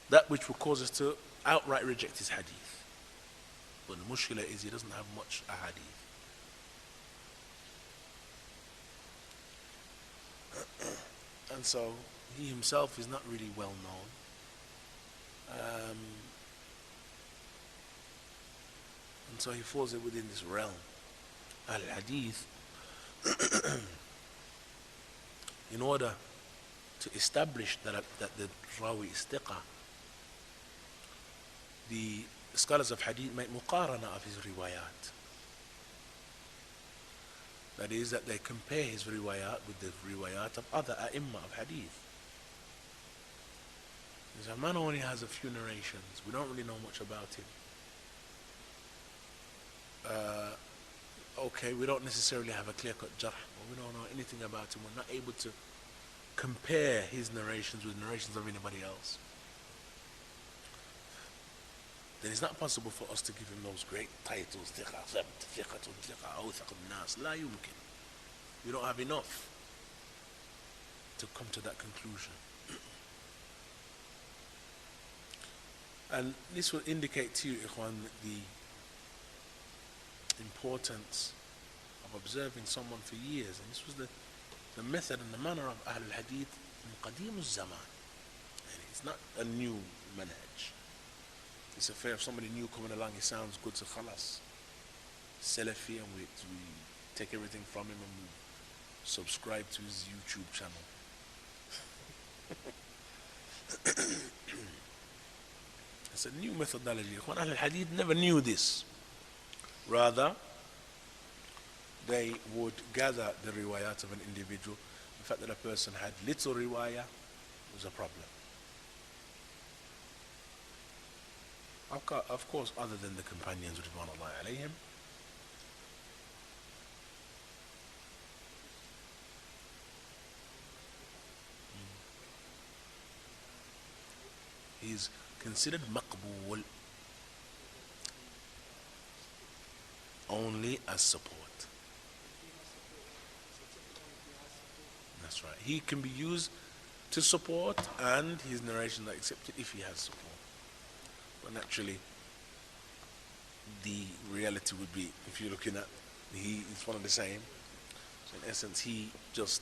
Speaker 1: that which will cause us to outright reject his hadith. But the mushkila is he doesn't have much hadith. And so he himself is not really well known. And so he falls within this realm. Al-Hadith, in order to establish that the Rawi is thiqa, the scholars of Hadith make muqarana of his riwayat. That is, that they compare his riwayat with the riwayat of other a'imma of Hadith. Is a man only has a few narrations. We don't really know much about him. Okay, we don't necessarily have a clear-cut jarh, or we don't know anything about him. We're not able to compare his narrations with narrations of anybody else. Then it's not possible for us to give him those great titles. We don't have enough to come to that conclusion. And this will indicate to you, Ikhwan, the importance of observing someone for years. And this was the method and the manner of Ahl al-Hadith in Qadim al-Zaman. And it's not a new manhaj. It's affair of somebody new coming along, he sounds good, so khalas. Salafi, and we take everything from him and we subscribe to his YouTube channel. It's a new methodology. Ahl al-Hadith never knew this. Rather, they would gather the riwayat of an individual. The fact that a person had little riwayah was a problem. Of course, other than the companions, ridwanullahi alayhim, he's considered maqbool only as support. That's right. He can be used to support, and his narrations are accepted if he has support. But naturally, the reality would be, if you're looking at, it's one of the same. So in essence, he just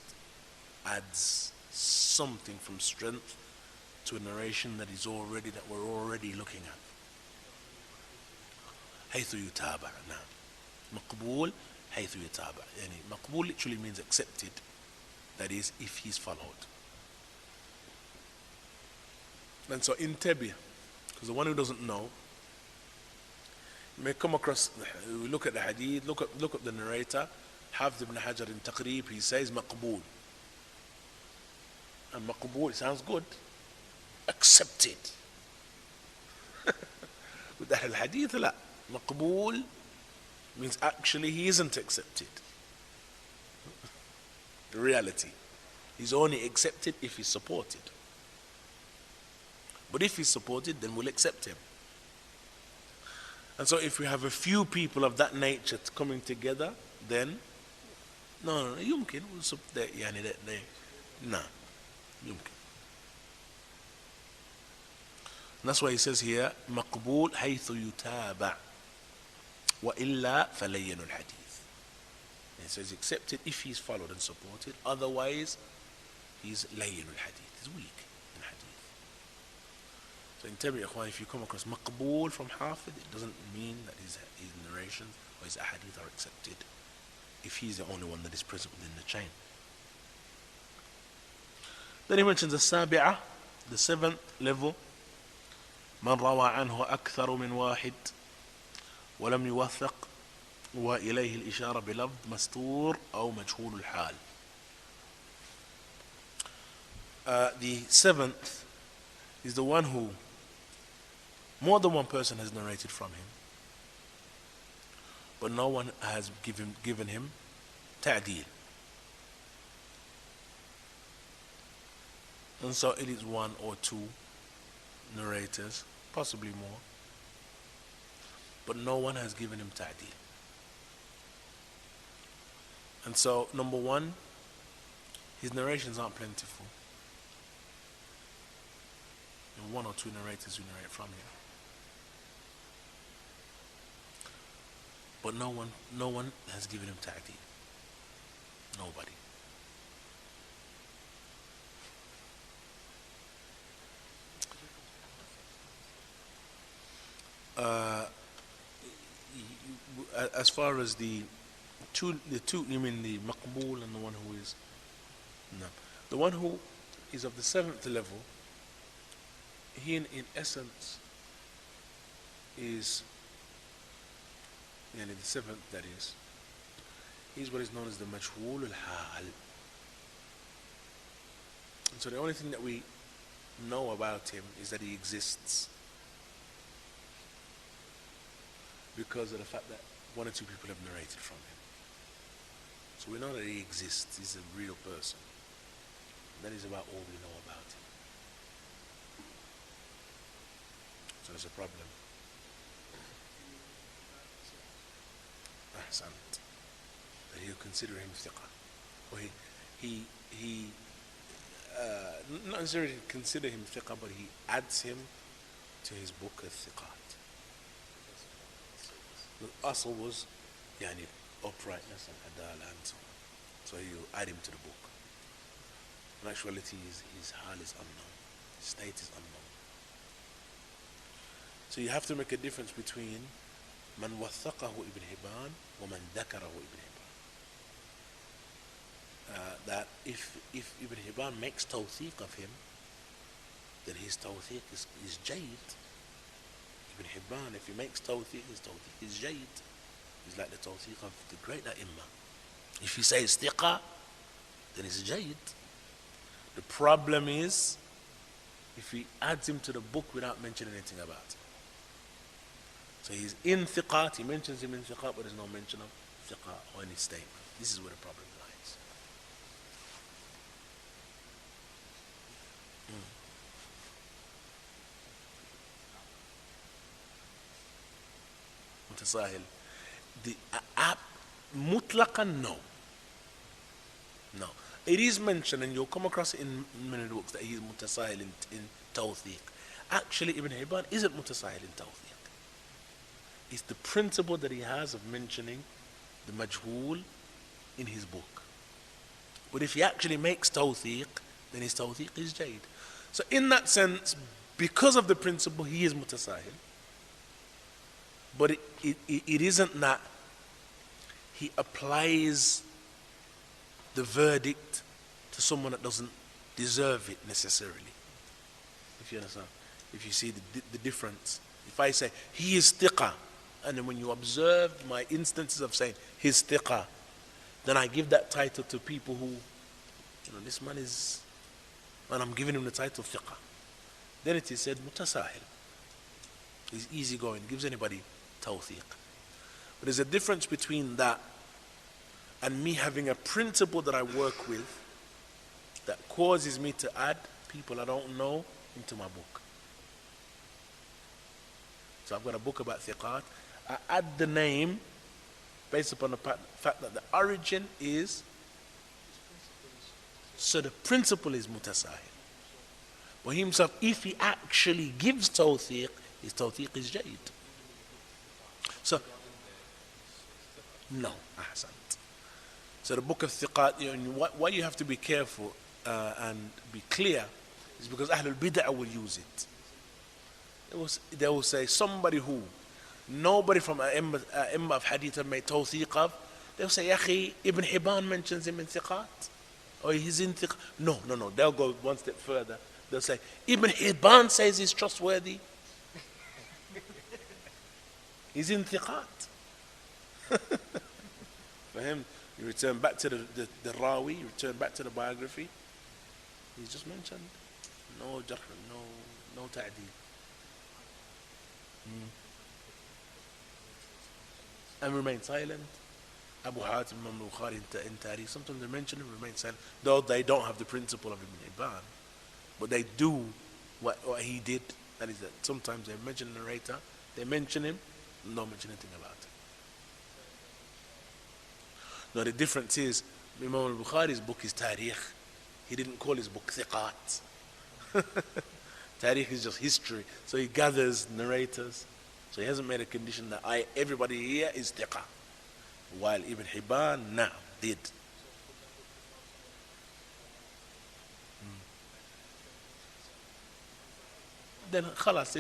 Speaker 1: adds something from strength to a narration that we're already looking at. حيث يتابع. نعم. مقبول حيث يتابع. يعني مقبول literally means accepted. That is, if he's followed. And so intabi, because the one who doesn't know may come across, we look at the hadith, look at the narrator, Hafidh ibn Hajar in Taqrib, he says maqbool. And maqbool, it sounds good. Accepted. With the hadith, la. Maqbool means actually he isn't accepted. The reality. He's only accepted if he's supported. But if he's supported, then we'll accept him. And so if we have a few people of that nature coming together, then no, يمكن يعني no, يمكن. And that's why he says here مقبول حيث يتابع وإلا فلين الحديث. He says accepted if he's followed and supported, otherwise he's layin al-hadith, he's weak in hadith. So in Tabi Ikhwan, if you come across maqbool from Hafidh, it doesn't mean that his narration or his ahadith are accepted if he's the only one that is present within the chain. Then he mentions the sabi'ah, the seventh level. من روى عنه أكثر من واحد ولم يوثق وإليه الإشارة بلفظ مستور أو مجهول الحال. The seventh is the one who more than one person has narrated from him, but no one has given him ta'deel. And so it is one or two narrators, possibly more, but no one has given him ta'deel. And so, number one, his narrations aren't plentiful. There are one or two narrators who narrate from him. But no one has given him ta'deel. Nobody. As far as the two, you mean the maqbool and the one who is, no, the one who is of the seventh level, he in essence is, the seventh, that is, he's what is known as the majhul al-hal. And so the only thing that we know about him is that he exists because of the fact that one or two people have narrated from him. So we know that he exists. He's a real person. And that is about all we know about him. So there's a problem. Ahsant. That he'll consider him thiqa. Or he not necessarily consider him thiqa, but he adds him to his book of thiqat. The asl was yani, uprightness and adala and so on. So you add him to the book. In actuality, his hal is unknown. His state is unknown. So you have to make a difference between man wathaqahu ibn Hibban wa man dhakarahu ibn Hibban. That if Ibn Hibban makes tawthiq of him, then his tawthiq is jayd. Ibn Hibban, if he makes tawthiq, his tawthiq is jayd. He's like the tawthiq of the great A'immah. If he says thiqa, then it's jayd. The problem is if he adds him to the book without mentioning anything about him. So he's in thiqat, he mentions him in thiqat, but there's no mention of thiqat or any statement. This is where the problem lies. Mutasahil. The mutlaqan, no. No. It is mentioned, and you'll come across it in many books, that he is mutasahil in tawthiq. Actually, Ibn Hibban isn't mutasahil in tawthiq. It's the principle that he has of mentioning the majhul in his book. But if he actually makes tawthiq, then his tawthiq is jayd. So in that sense, because of the principle, he is mutasahil. But it isn't that he applies the verdict to someone that doesn't deserve it necessarily. If you understand, if you see the difference. If I say he is thiqa, and then when you observe my instances of saying his thiqa, then I give that title to people who, this man is, and I'm giving him the title thiqa. Then it is said mutasahil. He's easygoing, gives anybody tawthiq. But there's a difference between that and me having a principle that I work with that causes me to add people I don't know into my book. So I've got a book about thiqat. I add the name based upon the fact that the origin is, so the principle is mutasahil. But himself, if he actually gives tawthiq, his tawthiq is jayd. So, no, ahsant. So the book of thiqat, why you have to be careful and be clear is because Ahlul Bid'ah will use it. They will say somebody who nobody from A'imma of Hadith have made tawthiq of. They'll say, Yakhi, Ibn Hibban mentions him in thiqat. Or he's in thiqat. No. They'll go one step further. They'll say, Ibn Hibban says he's trustworthy. He's in thiqat. For him, you return back to the Rawi, you return back to the biography. He's just mentioned. No jarh, no ta'deed. And remain silent. Aboo Hakeem Bilaal in Tariq, sometimes they mention him, remain silent. Though they don't have the principle of Ibn Hibban. But they do what he did. That is that sometimes they mention the narrator, they mention him, don't mention anything about him. Now the difference is, Imam al-Bukhari's book is Tariq. He didn't call his book Thiqat. Tariq is just history. So he gathers narrators. So he hasn't made a condition that everybody here is Thiqa. While Ibn Hibban, did. Then khalas,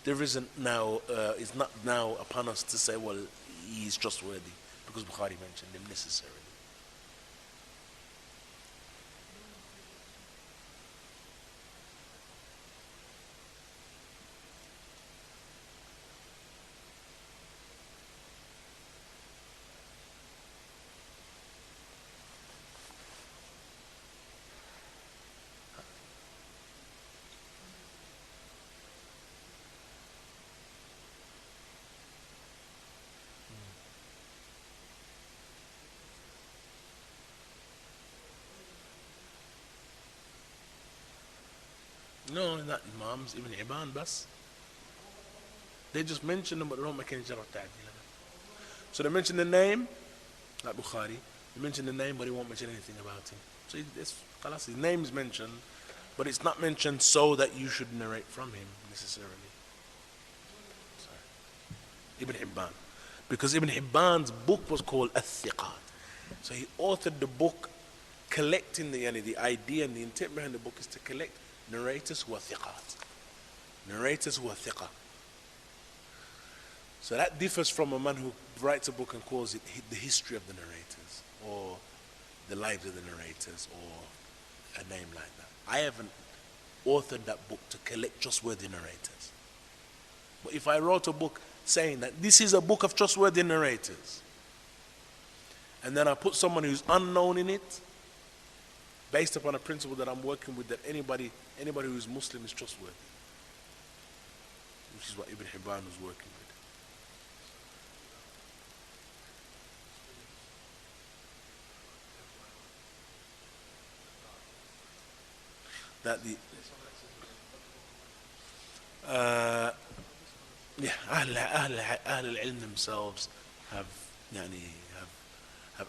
Speaker 1: there isn't now, it's not now upon us to say, well, he is trustworthy because Bukhari mentioned him necessarily. No, not Imams, Ibn Hibban, bas. They just mention them, but they don't make any jarh ta'dil. So they mention the name, like Bukhari. They mention the name, but he won't mention anything about him. So his name is mentioned, but it's not mentioned so that you should narrate from him necessarily. Sorry. Ibn Hibban. Because Ibn Hibban's book was called Al-Thiqat. So he authored the book collecting the idea and the intent behind the book is to collect narrators who are thiqat. Narrators who are thiqat. So that differs from a man who writes a book and calls it the history of the narrators or the lives of the narrators or a name like that. I haven't authored that book to collect trustworthy narrators. But if I wrote a book saying that this is a book of trustworthy narrators, and then I put someone who's unknown in it, based upon a principle that I'm working with, that anybody who's Muslim is trustworthy, which is what Ibn Hibban was working with. That the Ahl al-Ilm themselves have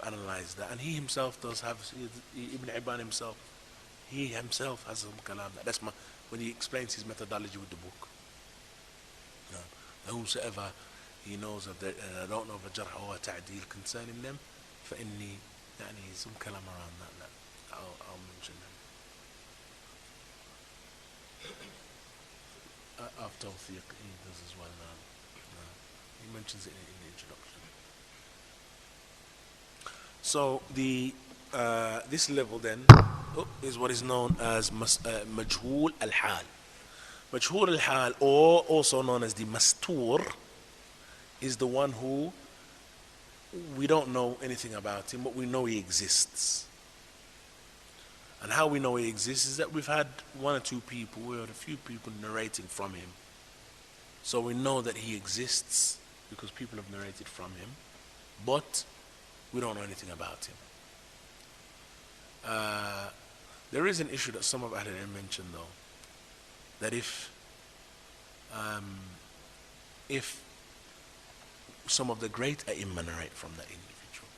Speaker 1: analyzed that, and he himself does have, Ibn Hibban himself, he himself has some kalam. That's when he explains his methodology with the book. Whosoever he knows of that, I don't know of a jarh or a ta'deel concerning them, فإني some kalam around that I'll mention them. Of Tawfiq, he does as well now. He mentions it in the introduction. So this level then is what is known as Majhul al-Hal. Majhul al-Hal, or also known as the Mastur, is the one who we don't know anything about him, but we know he exists. And how we know he exists is that we've had one or two people, we had a few people narrating from him. So we know that he exists because people have narrated from him, but we don't know anything about him. There is an issue that some of Ahl al-Ilm mentioned though, that if some of the great A'imma narrate from that individual,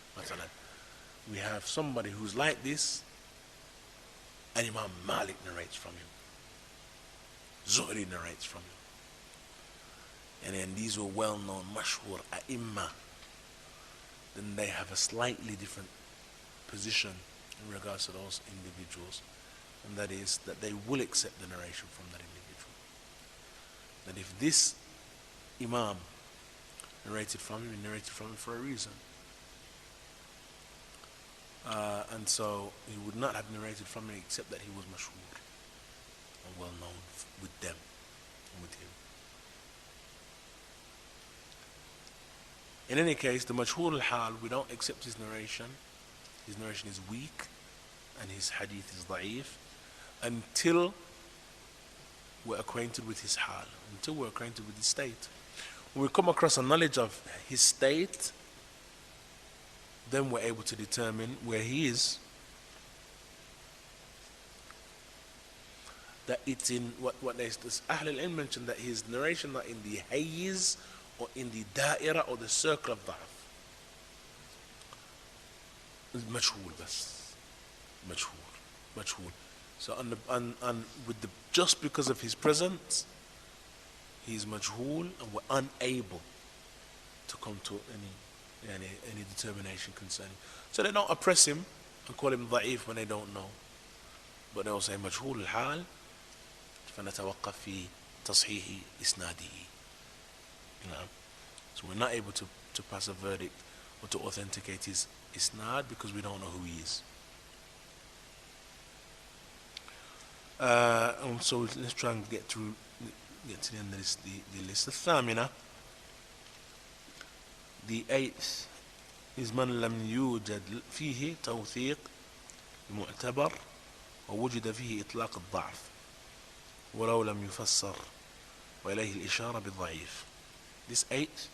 Speaker 1: we have somebody who's like this, and Imam Malik narrates from him, Zuhri narrates from him, and then these were well-known mashhur A'imma, then they have a slightly different position in regards to those individuals, and that is that they will accept the narration from that individual. That if this Imam narrated from him, he narrated from him for a reason. And so he would not have narrated from him except that he was mashhur and well known with them and with him. In any case, the mashhur al-hal, we don't accept his narration. His narration is weak and his hadith is da'if until we're acquainted with his hal, until we're acquainted with his state. When we come across a knowledge of his state, then we're able to determine where he is. That it's in what this Ahl al-Ilm mentioned, that his narration not in the hayz or in the da'ira or the circle of da'af. Majhul bas. Majhul. So with just because of his presence, he's majhul, and we're unable to come to any determination concerning. So they don't oppress him and call him da'if when they don't know, but they'll say majhul al-hal فنتوقف في تصحيح إسناده. So we're not able to pass a verdict or to authenticate his isnad because we don't know who he is. So let's try and get to the end of this, the list. الثامنة, the eighth, is من لم يوجد فيه توثيق معتبر ووجد فيه إطلاق الضعف ولو لم يفسر وإليه الإشارة بالضعيف. This eighth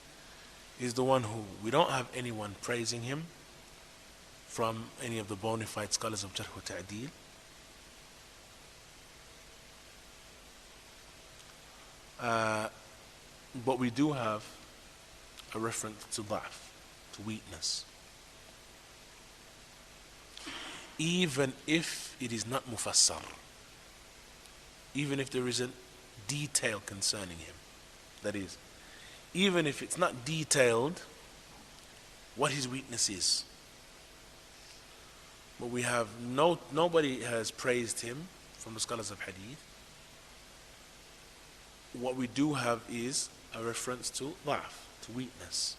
Speaker 1: is the one who we don't have anyone praising him from any of the bona fide scholars of Jarh wa Ta'deel, Uh, but we do have a reference to da'f, to weakness. Even if it is not mufassar, even if there isn't detail concerning him. That is, even if it's not detailed what his weakness is. But we have nobody has praised him from the scholars of hadith. What we do have is a reference to da'f, to weakness.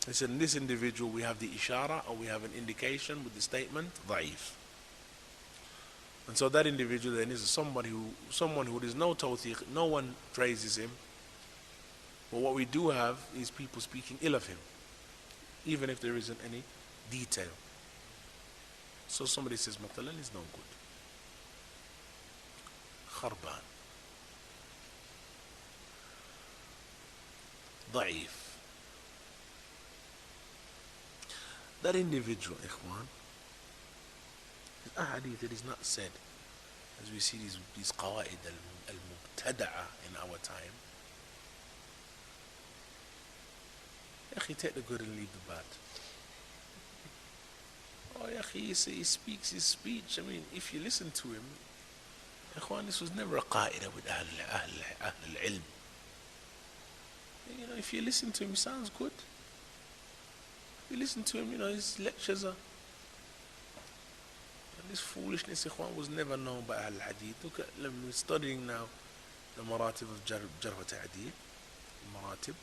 Speaker 1: He said, in this individual we have the ishara, or we have an indication with the statement da'if. And so that individual then is someone who there's no tawthiq, no one praises him. But what we do have is people speaking ill of him, even if there isn't any detail. So somebody says, Matalan is no good. Kharban. Da'if. That individual, ikhwan, is a hadith that is not said, as we see these qawa'id al-mubtada'a in our time. Yakhi, take the good and leave the bad. Oh, yakhi, he speaks his speech. I mean, if you listen to him, ikhwan, this was never a qa'idah with Ahl al-Ilm. You know, if you listen to him, he sounds good. You listen to him, you know, his lectures are. And this foolishness, ikhwan, was never known by Ahl al-Hadith. Look at, we're studying now the maratib of Jarh wa Ta'deel. Maratib.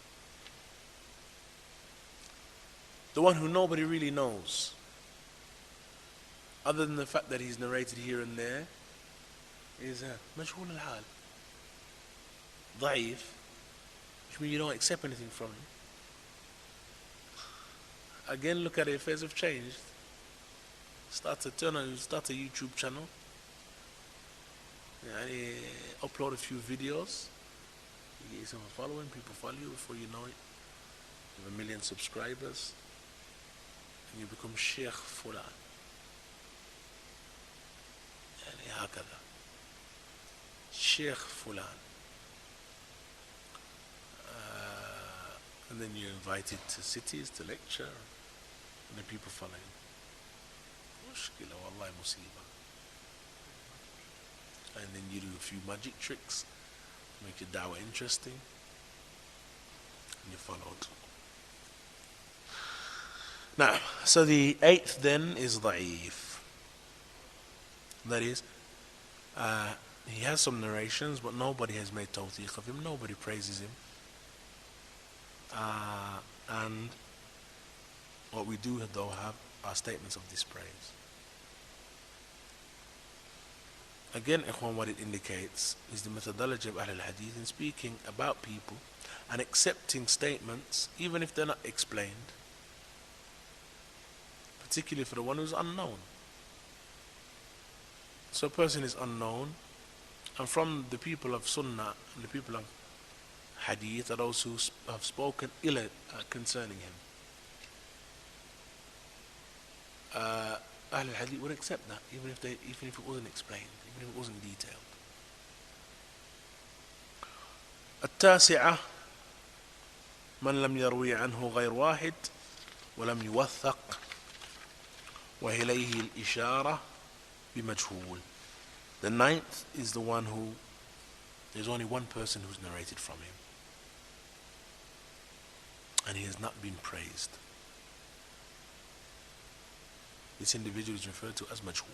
Speaker 1: The one who nobody really knows, other than the fact that he's narrated here and there, is Majhul al-Hal. Da'if, which means you don't accept anything from him. Again, look at it, affairs have changed. Start a YouTube channel. Upload a few videos. You get some following, people follow you before you know it. You have 1 million subscribers. And you become Sheikh Fulan. هكذا. Sheikh Fulan. And then you're invited to cities to lecture. And the people follow you. Mushkila, wallahi musiba. And then you do a few magic tricks, make your da'wah interesting, and you're followed. Now, so the 8th then is da'if. That is, he has some narrations, but nobody has made tawthiq of him, nobody praises him. And what we do though have are statements of dispraise. Again, ikhwan, what it indicates is the methodology of Ahl al-Hadith in speaking about people and accepting statements even if they're not explained, particularly for the one who's unknown. So a person is unknown, and from the people of Sunnah and the people of Hadith are those who have spoken ill concerning him. Ahl al-Hadith would accept that, even if it wasn't explained, even if it wasn't detailed. التاسعة من لم يروي عنه غير واحد ولم يوثق وإليه الإشارة بمجهول. The 9th is the one who there's only one person who's narrated from him, and he has not been praised. This individual is referred to as majhul,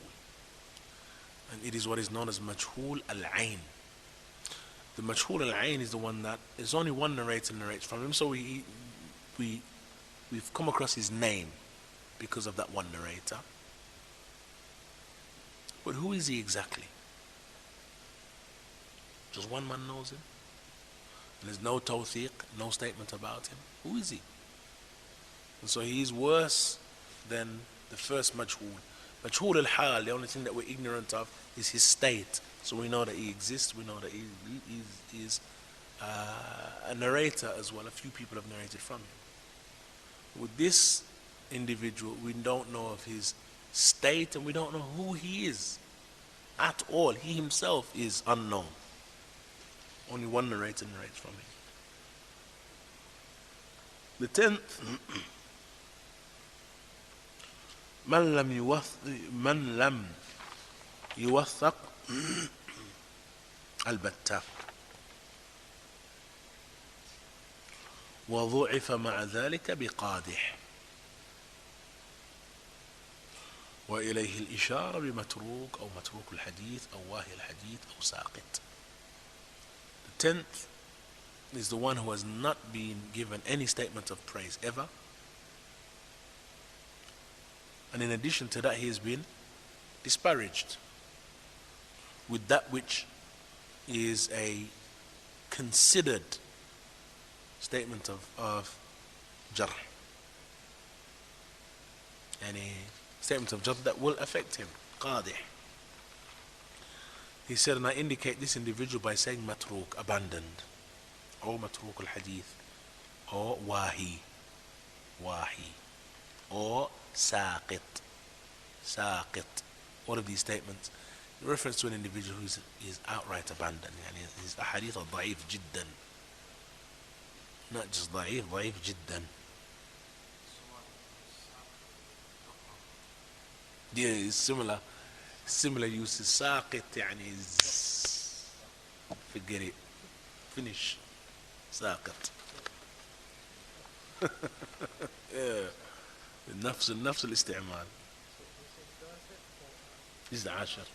Speaker 1: and it is what is known as majhul al-ain. The majhul al-ain is the one that there's only one narrator narrates from him, so we've come across his name because of that one narrator. But who is he exactly? Just one man knows him, and there's no tawthiq, no statement about him. Who is he? And so he is worse than the first majhul. Majhul al-hal, the only thing that we're ignorant of is his state. So we know that he exists, we know that he is a narrator as well. A few people have narrated from him. With this individual, we don't know of his state and we don't know who he is. at all. He himself is unknown. Only one narrator narrates from him. The 10th, من لم يوثق البتة وضعف مع ذلك بقادح وإليه الإشارة بمتروك أو متروك الحديث أو واهي الحديث أو ساقط. The 10th is the one who has not been given any statement of praise ever, and in addition to that he has been disparaged with that which is a considered statement of jarh, and a statement of jarh that will affect him, qadih. He said, and I indicate this individual by saying matruk, abandoned, or matruk al-hadith, or wahi, or saqit. All of these statements in reference to an individual who is outright abandoned. Yani his ahadith are da'if jiddan, not just da'if jiddan. Yeah, it's similar uses. Saqit يعني forget it, finish. ساقط. نفس الاستعمال. جزء عاشر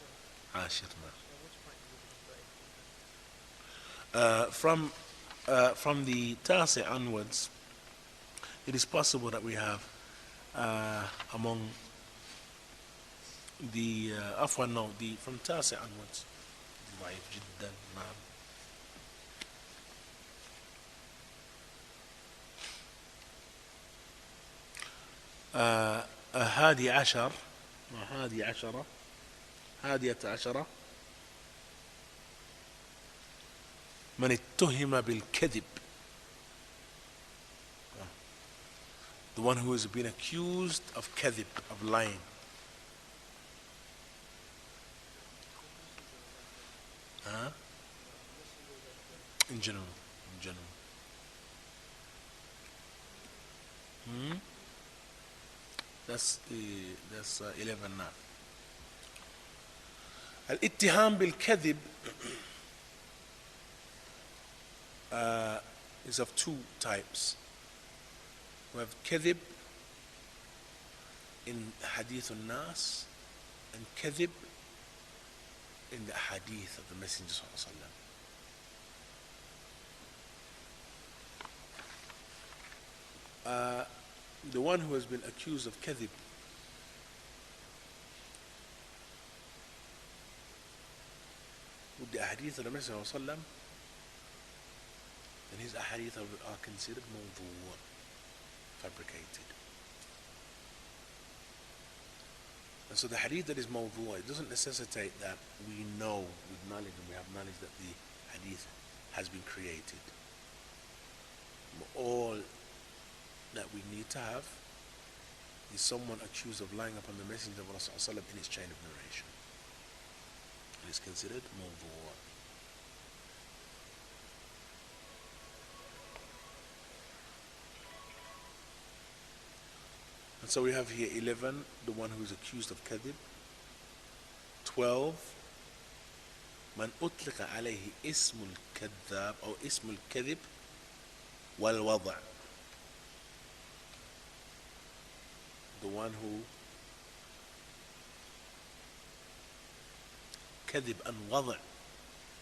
Speaker 1: from the tasi onwards, it is possible that we have among the from tasi onwards ضعيف جدا. نعم. هادية عشرة من اتهم بالكذب, the one who has been accused of kadhib, of lying. In general. That's 11 now. Al-ittiham bil-kadhib is of two types. We have kadhib in hadith al-nas and kadhib in the hadith of the Messenger sallallahu alaihi wasallam. The one who has been accused of kadhib with the ahadith of the Messenger sallallahu alaihi wasallam, and his ahadith are considered mawdu', fabricated. And so the hadith that is mawdu', it doesn't necessitate that we know with knowledge, and we have knowledge that the hadith has been created. All that we need to have is someone accused of lying upon the Messenger of Allah sallallahu alaihi wasallam in his chain of narration. It is considered mawdu'. And so we have here 11, the one who is accused of kadhib. 12, من أطلق عليه اسم الكذاب أو اسم الكذب والوضع, the one who kadhib and wada'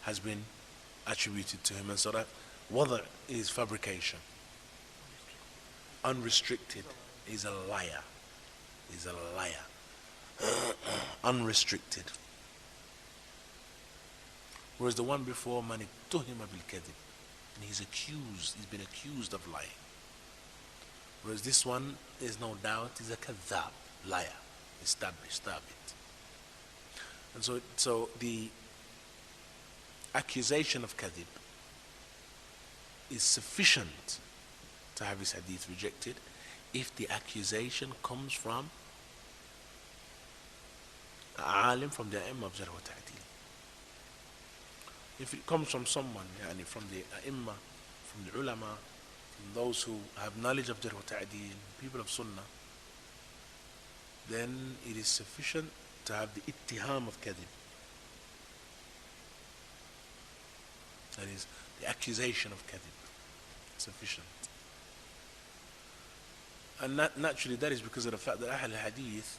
Speaker 1: has been attributed to him, and so that wada' is fabrication. Unrestricted is a liar. Unrestricted. Whereas the one before, man ittuhima bil kadhib, and he's been accused of lying. Whereas this one, there's no doubt, is a kadhab, liar, established, thabit. And so the accusation of kadhib is sufficient to have his hadith rejected if the accusation comes from alim from the A'imma of Jarh wa Ta'deel. If it comes from someone, yani from the A'imma, from the ulama, from those who have knowledge of Jarh wa Ta'deel, people of Sunnah, then it is sufficient to have the ittiham of kadhib. That is, the accusation of kadhib. Sufficient. And naturally that is because of the fact that Ahl al-Hadith,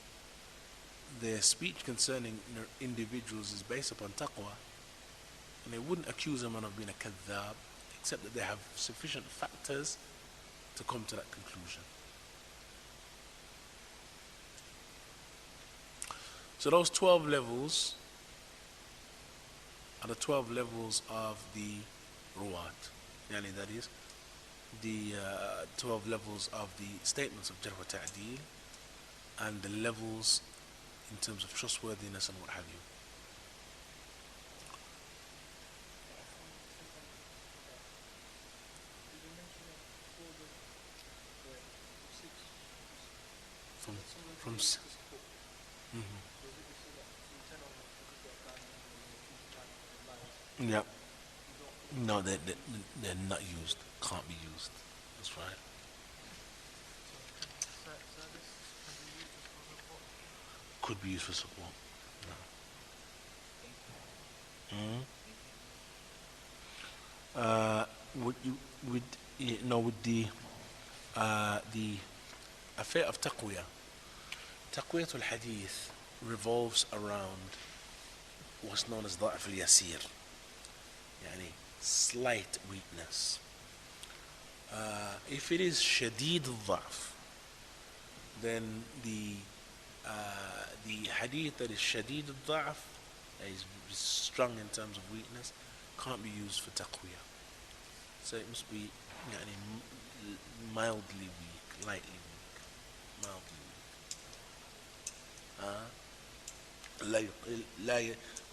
Speaker 1: their speech concerning individuals is based upon taqwa. And they wouldn't accuse a man of being a kadhab, except that they have sufficient factors to come to that conclusion. So those 12 levels are the 12 levels of the ruwat. Yani that is the 12 levels of the statements of Jarh wa Ta'deel and the levels in terms of trustworthiness and what have you. From yeah. No, they're not used. Can't be used. That's right. Could be used for support. No. Would you with the affair of taqwiyah al-hadith revolves around what's known as ضعف اليسير, يعني slight weakness. If it is شديد الضعف, then the hadith that is شديد الضعف, that is strong in terms of weakness, can't be used for taqwiyah. So it must be يعني mildly weak, lightly weak, mildly weak.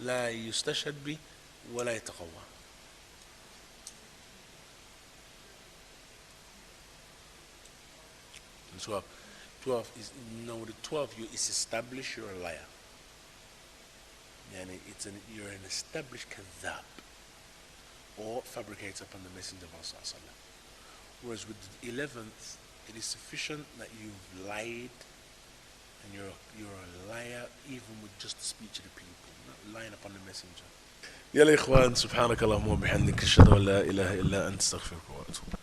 Speaker 1: لا يستشهد به ولا يتقوى. And 12 is, no, the 12 is established you're a liar. Yani you're an established kadhab or fabricator upon the Messenger of Allah. Whereas with the 11th, it is sufficient that you've lied, and you're a liar even with just the speech of the people, not lying upon the Messenger. يلا يا إخوان سبحانك اللهم وبحمدك أشهد أن لا إله إلا أنت أستغفرك وأتوب